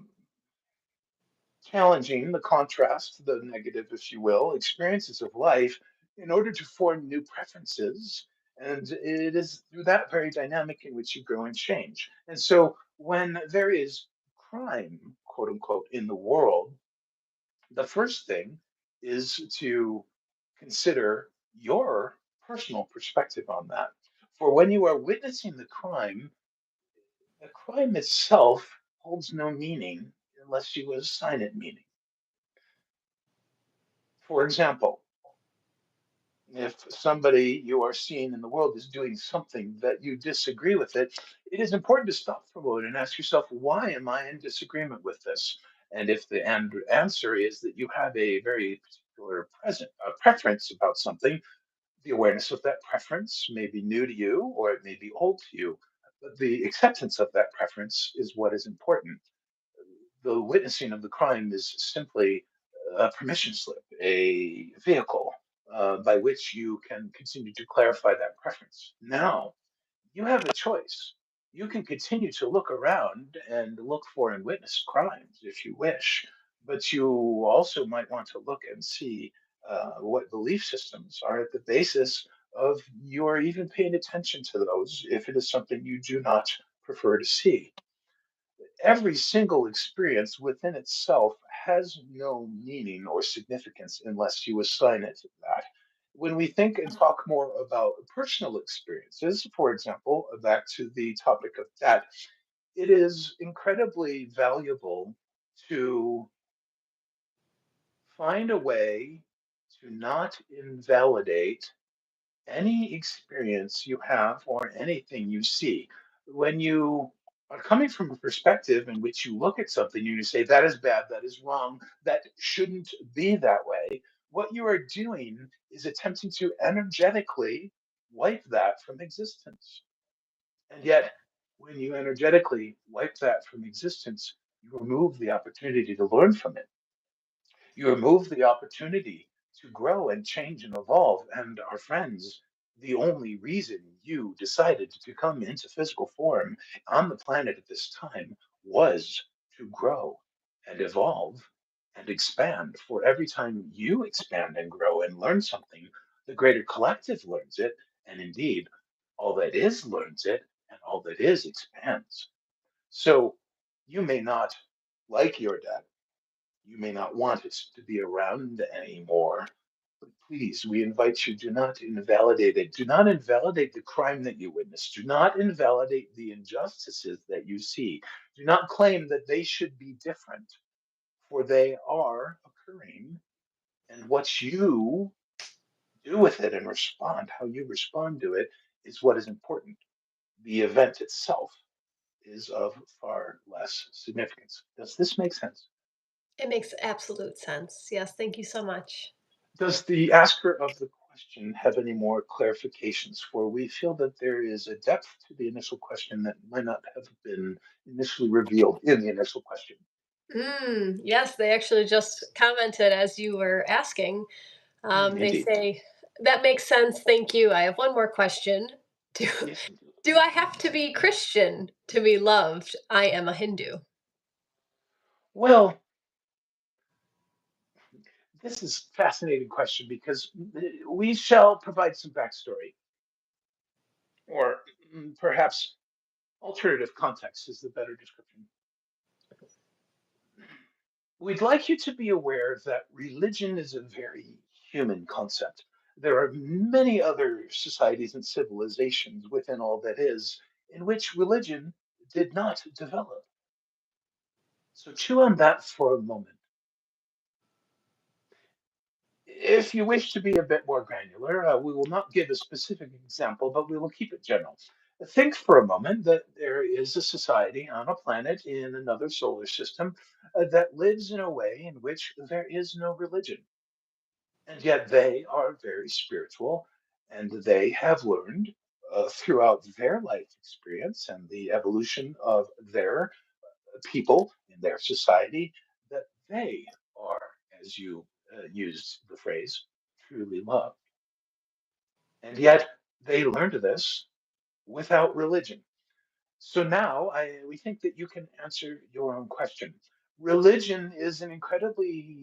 challenging the contrast, the negative, if you will, experiences of life in order to form new preferences. And it is through that very dynamic in which you grow and change. And so when there is crime, quote unquote, in the world, the first thing is to consider your personal perspective on that. For when you are witnessing the crime itself holds no meaning unless you assign it meaning. For example, if somebody you are seeing in the world is doing something that you disagree with it is important to stop for a moment and ask yourself, why am I in disagreement with this? And if the answer is that you have a very particular preference about something, the awareness of that preference may be new to you or it may be old to you. But the acceptance of that preference is what is important. The witnessing of the crime is simply a permission slip, a vehicle by which you can continue to clarify that preference. Now, you have a choice. You can continue to look around and look for and witness crimes if you wish, but you also might want to look and see what belief systems are at the basis of your even paying attention to those if it is something you do not prefer to see. Every single experience within itself has no meaning or significance unless you assign it to that. When we think and talk more about personal experiences, for example, back to the topic of debt, it is incredibly valuable to find a way to not invalidate any experience you have or anything you see. When you are coming from a perspective in which you look at something and you say, that is bad, that is wrong, that shouldn't be that way, what you are doing is attempting to energetically wipe that from existence. And yet, when you energetically wipe that from existence, you remove the opportunity to learn from it. You remove the opportunity to grow and change and evolve. And our friends, the only reason you decided to come into physical form on the planet at this time was to grow and evolve and expand. For every time you expand and grow and learn something, the greater collective learns it. And indeed, all that is learns it, and all that is expands. So you may not like your dad, you may not want it to be around anymore, but please, we invite you, do not invalidate it. Do not invalidate the crime that you witness. Do not invalidate the injustices that you see. Do not claim that they should be different, for they are occurring. And what you do with it and respond, how you respond to it, is what is important. The event itself is of far less significance. Does this make sense? It makes absolute sense. Yes, thank you so much. Does the asker of the question have any more clarifications? For we feel that there is a depth to the initial question that might not have been initially revealed in the initial question. Yes, they actually just commented as you were asking. They Indeed. say, that makes sense. Thank you. I have one more question. Do, Yes, indeed. do I have to be Christian to be loved? I am a Hindu. Well, this is a fascinating question because we shall provide some backstory, or perhaps alternative context is the better description. We'd like you to be aware that religion is a very human concept. There are many other societies and civilizations within all that is in which religion did not develop. So chew on that for a moment. If you wish to be a bit more granular, we will not give a specific example, but we will keep it general. Think for a moment that there is a society on a planet in another solar system that lives in a way in which there is no religion. And yet they are very spiritual and they have learned throughout their life experience and the evolution of their people in their society that they are, as you used the phrase, truly loved. And yet they learned this without religion. So now we think that you can answer your own question. Religion is an incredibly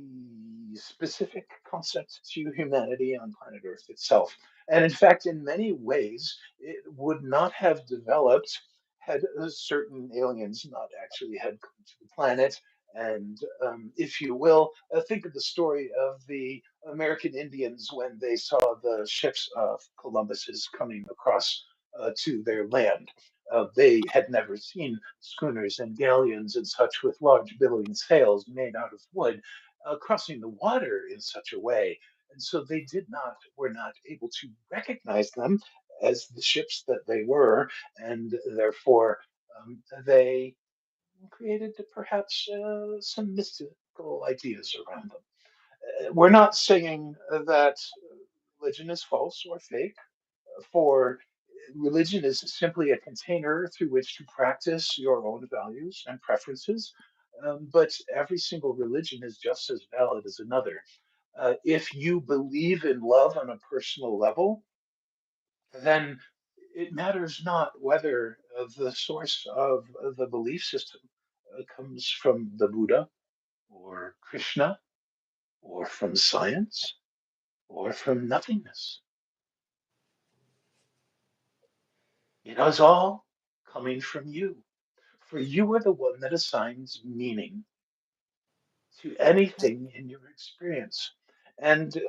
specific concept to humanity on planet Earth itself. And in fact, in many ways, it would not have developed had certain aliens not actually had come to the planet. And if you will, think of the story of the American Indians when they saw the ships of Columbus's coming across to their land. They had never seen schooners and galleons and such with large billowing sails made out of wood crossing the water in such a way. And so they were not able to recognize them as the ships that they were, and therefore they created perhaps some mystical ideas around them. We're not saying that religion is false or fake, for religion is simply a container through which to practice your own values and preferences. But every single religion is just as valid as another. If you believe in love on a personal level, then it matters not whether the source of the belief system comes from the Buddha or Krishna or from science or from nothingness. It is all coming from you. For you are the one that assigns meaning to anything in your experience. And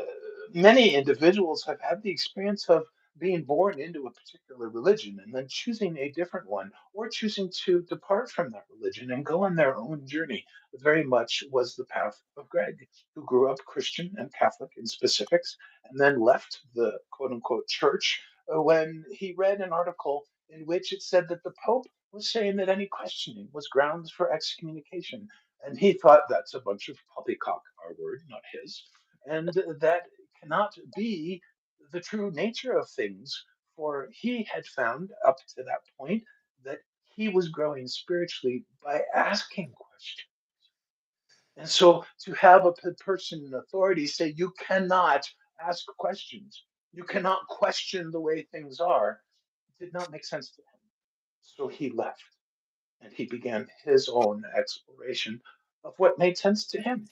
many individuals have had the experience of being born into a particular religion and then choosing a different one or choosing to depart from that religion and go on their own journey. Very much was the path of Greg, who grew up Christian and Catholic in specifics and then left the quote unquote church when he read an article in which it said that the Pope was saying that any questioning was grounds for excommunication. And he thought that's a bunch of poppycock, our word, not his. And that cannot be the true nature of things, for he had found up to that point that he was growing spiritually by asking questions. And so to have a person in authority say, you cannot ask questions, you cannot question the way things are, did not make sense to him. So he left and he began his own exploration of what made sense to him.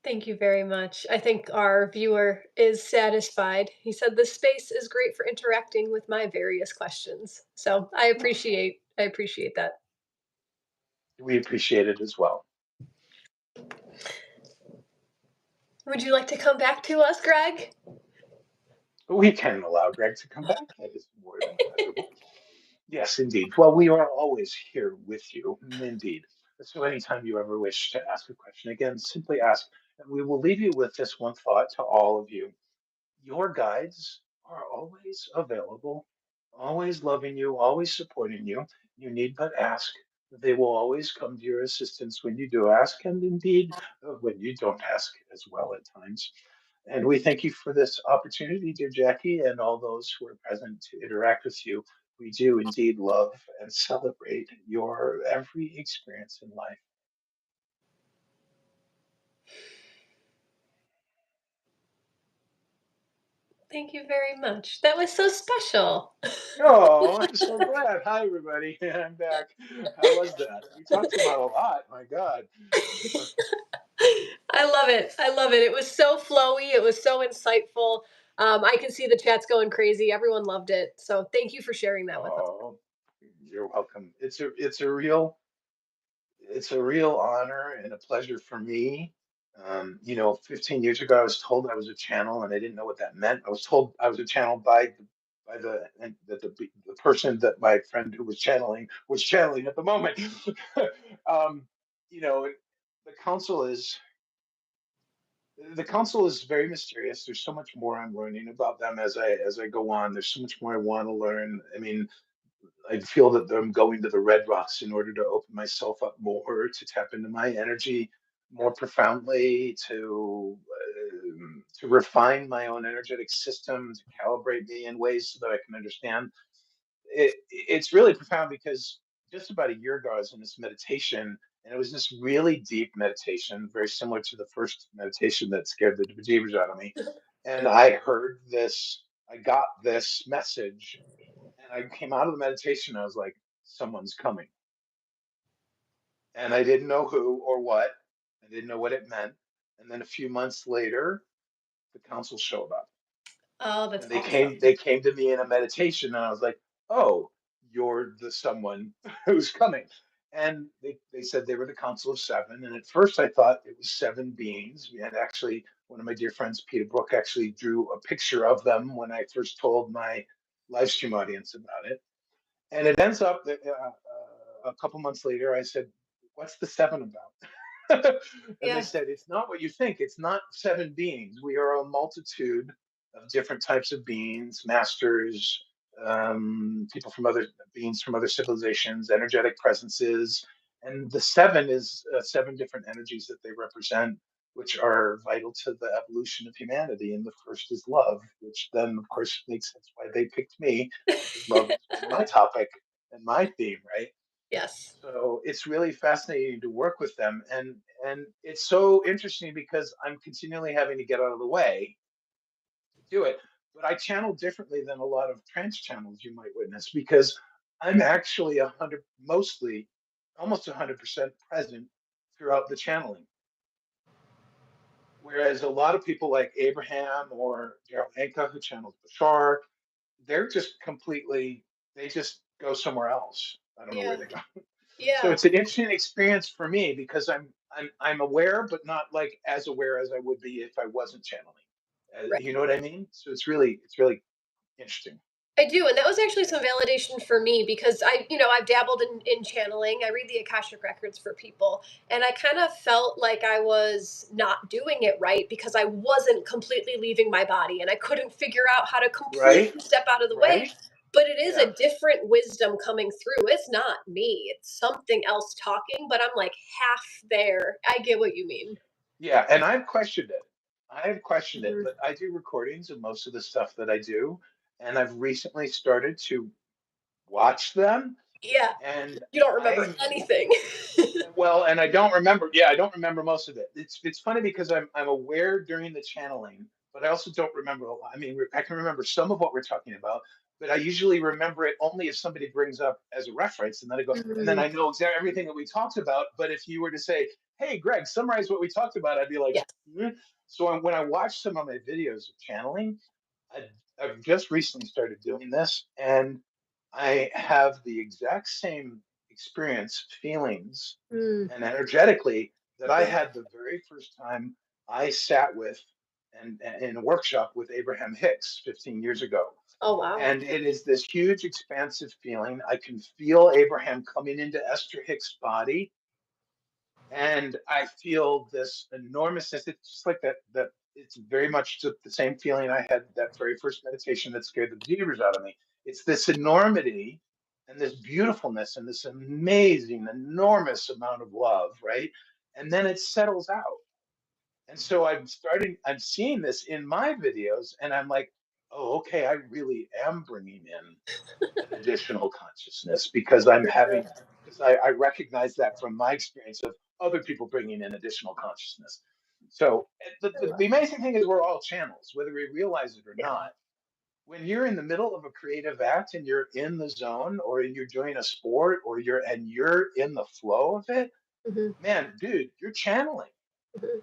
Thank you very much. I think our viewer is satisfied. He said this space is great for interacting with my various questions. So Oh, I appreciate that. we appreciate it as well. Would you like to come back to us, Greg? We can allow Greg to come back. That is more than pleasurable. Yes, indeed. Well, we are always here with you, indeed. So anytime you ever wish to ask a question, again, simply ask. And we will leave you with this one thought to all of you. Your guides are always available, always loving you, always supporting you. You need but ask. They will always come to your assistance when you do ask, and indeed when you don't ask as well at times. And we thank you for this opportunity, dear Jackie, and all those who are present to interact with you. We do indeed love and celebrate your every experience in life. Thank you very much. That was so special. Oh, I'm so glad. Hi, everybody. I'm back. How was that? We talked about a lot. My God. I love it. I love it. It was so flowy. It was so insightful. I can see the chats going crazy. Everyone loved it. So thank you for sharing that with us. Oh, you're welcome. It's a real honor and a pleasure for me. 15 years ago, I was told I was a channel, and I didn't know what that meant. I was told I was a channel by the and that the person that my friend who was channeling at the moment. um, you know, the council is the council is very mysterious. There's so much more I'm learning about them as I go on. There's so much more I want to learn. I mean, I feel that I'm going to the red rocks in order to open myself up more, to tap into my energy more profoundly, to refine my own energetic system, to calibrate me in ways so that I can understand. It's really profound because just about a year ago I was in this meditation, and it was this really deep meditation, very similar to the first meditation that scared the bejeebers out of me. And I got this message, and I came out of the meditation. I was like, someone's coming. And I didn't know who or what. I didn't know what it meant. And then a few months later, the council showed up. Oh, that's And awesome. they came to me in a meditation, and I was like, "Oh, you're the someone who's coming." And they said they were the council of seven. And at first I thought it was seven beings. And actually, one of my dear friends, Peter Brook, actually drew a picture of them when I first told my live stream audience about it. And it ends up that a couple months later, I said, "What's the seven about?" And they Yeah. said, "It's not what you think. It's not seven beings. We are a multitude of different types of beings, masters, people from other beings from other civilizations, energetic presences. And the seven is seven different energies that they represent, which are vital to the evolution of humanity. And the first is love, which then, of course, makes sense why they picked me, because love is my topic and my theme, right? Yes. So it's really fascinating to work with them, and it's so interesting because I'm continually having to get out of the way to do it. But I channel differently than a lot of trance channels you might witness, because I'm actually 100, mostly almost 100% present throughout the channeling. Whereas a lot of people like Abraham or Daryl Anka, who channels Bashar, they're just completely, they just go somewhere else. I don't know Yeah. where they go. So Yeah. it's an interesting experience for me because I'm aware, but not like as aware as I would be if I wasn't channeling. You know what I mean? So it's really interesting. I do, and that was actually some validation for me because I've dabbled in channeling. I read the Akashic records for people, and I kind of felt like I was not doing it right because I wasn't completely leaving my body and I couldn't figure out how to Right? completely step out of the way. Right? But it is Yeah. a different wisdom coming through. It's not me, it's something else talking, but I'm like half there. I get what you mean. Yeah. And I've questioned it. I've questioned it, Mhm. but I do recordings of most of the stuff that I do, and I've recently started to watch them, Yeah, and you don't remember I anything. well, and I don't remember. Yeah, I don't remember most of it. It's funny because I'm aware during the channeling, but I also don't remember a lot. I mean, I can remember some of what we're talking about, but I usually remember it only if somebody brings up as a reference, and then I go, and then Mhm. I know exactly everything that we talked about. But if you were to say, "Hey, Greg, summarize what we talked about," I'd be like, Yeah. "Hmm." So when I watch some of my videos of channeling, I, I've just recently started doing this, and I have the exact same experience, feelings, Mm. and energetically that I Mhm. had the very first time I sat with and in a workshop with Abraham Hicks 15 years ago. Oh wow. And it is this huge, expansive feeling. I can feel Abraham coming into Esther Hicks' body, and I feel this enormousness. It's just like that. It's very much the same feeling I had that very first meditation that scared the bejeebers out of me. It's this enormity and this beautifulness and this amazing, enormous amount of love, right? And then it settles out. And so I'm seeing this in my videos, and I'm like, oh, okay, I really am bringing in an additional consciousness because I recognize that from my experience of other people bringing in additional consciousness. So the amazing thing is we're all channels, whether we realize it or Yeah. not. When you're in the middle of a creative act and you're in the zone, or you're doing a sport, or you're in the flow of it, Mhm. man, dude, you're channeling. Mhm.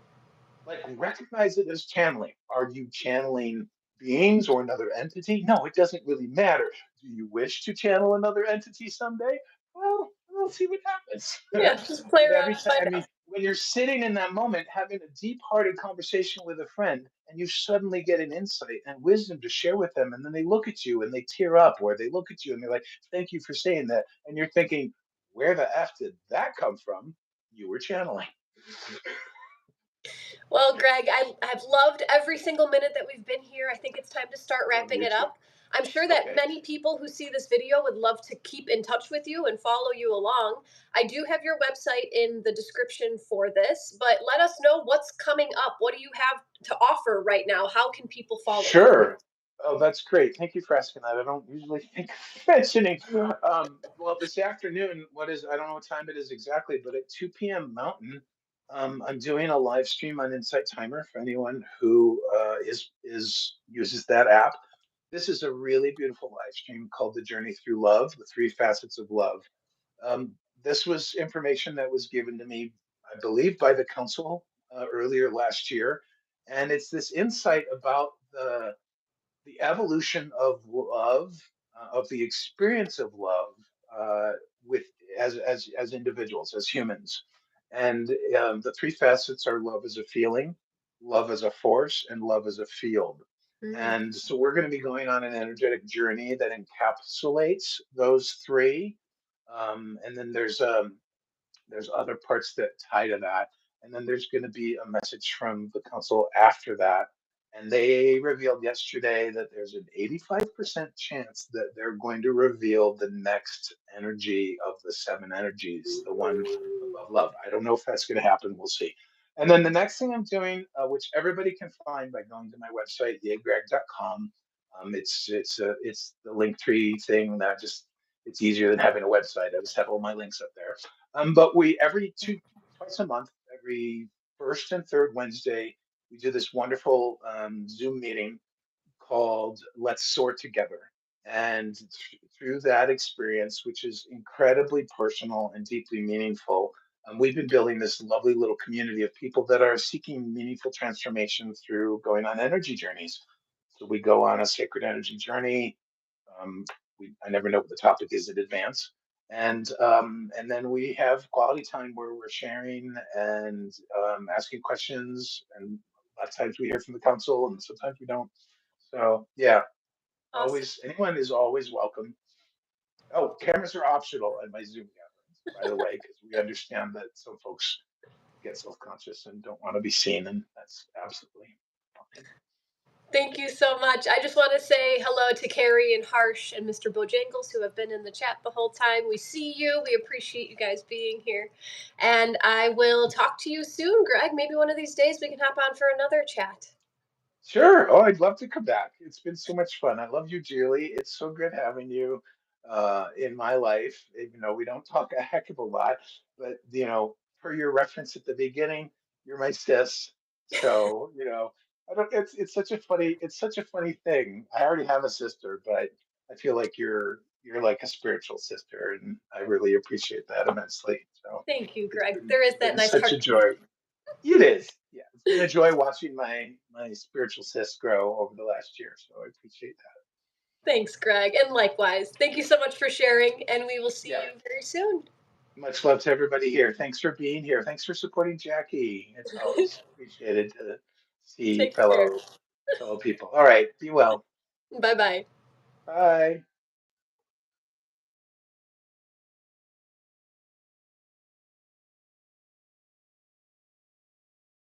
Like, recognize it as channeling. Are you channeling beings or another entity? No, it doesn't really matter. Do you wish to channel another entity someday? Well, we'll see what happens. Yeah, just play But around every and time, I find mean, out. when you're sitting in that moment having a deep hearted conversation with a friend, and you suddenly get an insight and wisdom to share with them, and then they look at you and they tear up, or they look at you and they're like, thank you for saying that. And you're thinking, where the F did that come from? You were channeling. Well, Greg, I've loved every single minute that we've been here. I think it's time to start Love wrapping you it too. up. I'm sure that Okay. many people who see this video would love to keep in touch with you and follow you along. I do have your website in the description for this, but let us know what's coming up. What do you have to offer right now? How can people follow you? Sure. Oh, that's great. Thank you for asking that. I don't usually think of mentioning. Well, this afternoon, I don't know what time it is exactly, but at 2 p.m. Mountain, I'm doing a live stream on Insight Timer for anyone who is uses that app. This is a really beautiful live stream called The Journey Through Love, the three facets of love. This was information that was given to me, I believe, by the council earlier last year. And it's this insight about the evolution of love, of the experience of love uh, with as individuals, as humans. And the three facets are love as a feeling, love as a force, and love as a field. Mm. And so we're going to be going on an energetic journey that encapsulates those three. And then there's other parts that tie to that. And then there's going to be a message from the council after that. And they revealed yesterday that there's an 85% chance that they're going to reveal the next energy of the seven energies, the one above love. I don't know if that's going to happen. We'll see. And then the next thing I'm doing, which everybody can find by going to my website, yegreg.com. It's the link tree thing that just it's easier than having a website. I just have all my links up there. But we twice a month, every first and third Wednesday, we do this wonderful Zoom meeting called Let's Soar Together. And through that experience, which is incredibly personal and deeply meaningful, we've been building this lovely little community of people that are seeking meaningful transformation through going on energy journeys. So we go on a sacred energy journey. Um, I never know what the topic is in advance. And then we have quality time where we're sharing and asking questions. And a lot of times we hear from the council, and sometimes we don't. So yeah, Awesome. always anyone is always welcome. Oh, cameras are optional at my Zoom gatherings, by the way, because we understand that some folks get self-conscious and don't want to be seen, and that's absolutely fine. Thank you so much. I just want to say hello to Carrie and Harsh and Mr. Bojangles, who have been in the chat the whole time. We see you. We appreciate you guys being here. And I will talk to you soon, Greg. Maybe one of these days we can hop on for another chat. Sure. Oh, I'd love to come back. It's been so much fun. I love you, Julie. It's so good having you in my life, even though we don't talk a heck of a lot. But, per your reference at the beginning, you're my sis. So, I don't, it's such a funny thing. I already have a sister, but I feel like you're like a spiritual sister, and I really appreciate that immensely. So Thank you, it's Greg. There is that been nice such heart a joy. connection. It is. Yeah, it's been a joy watching my spiritual sis grow over the last year. So I appreciate that. Thanks, Greg. And likewise. Thank you so much for sharing, and we will see Yeah. you very soon. Much love to everybody here. Thanks for being here. Thanks for supporting Jackie. It's always appreciated to see Take care. fellow people. All right. Be well. Bye bye. Bye.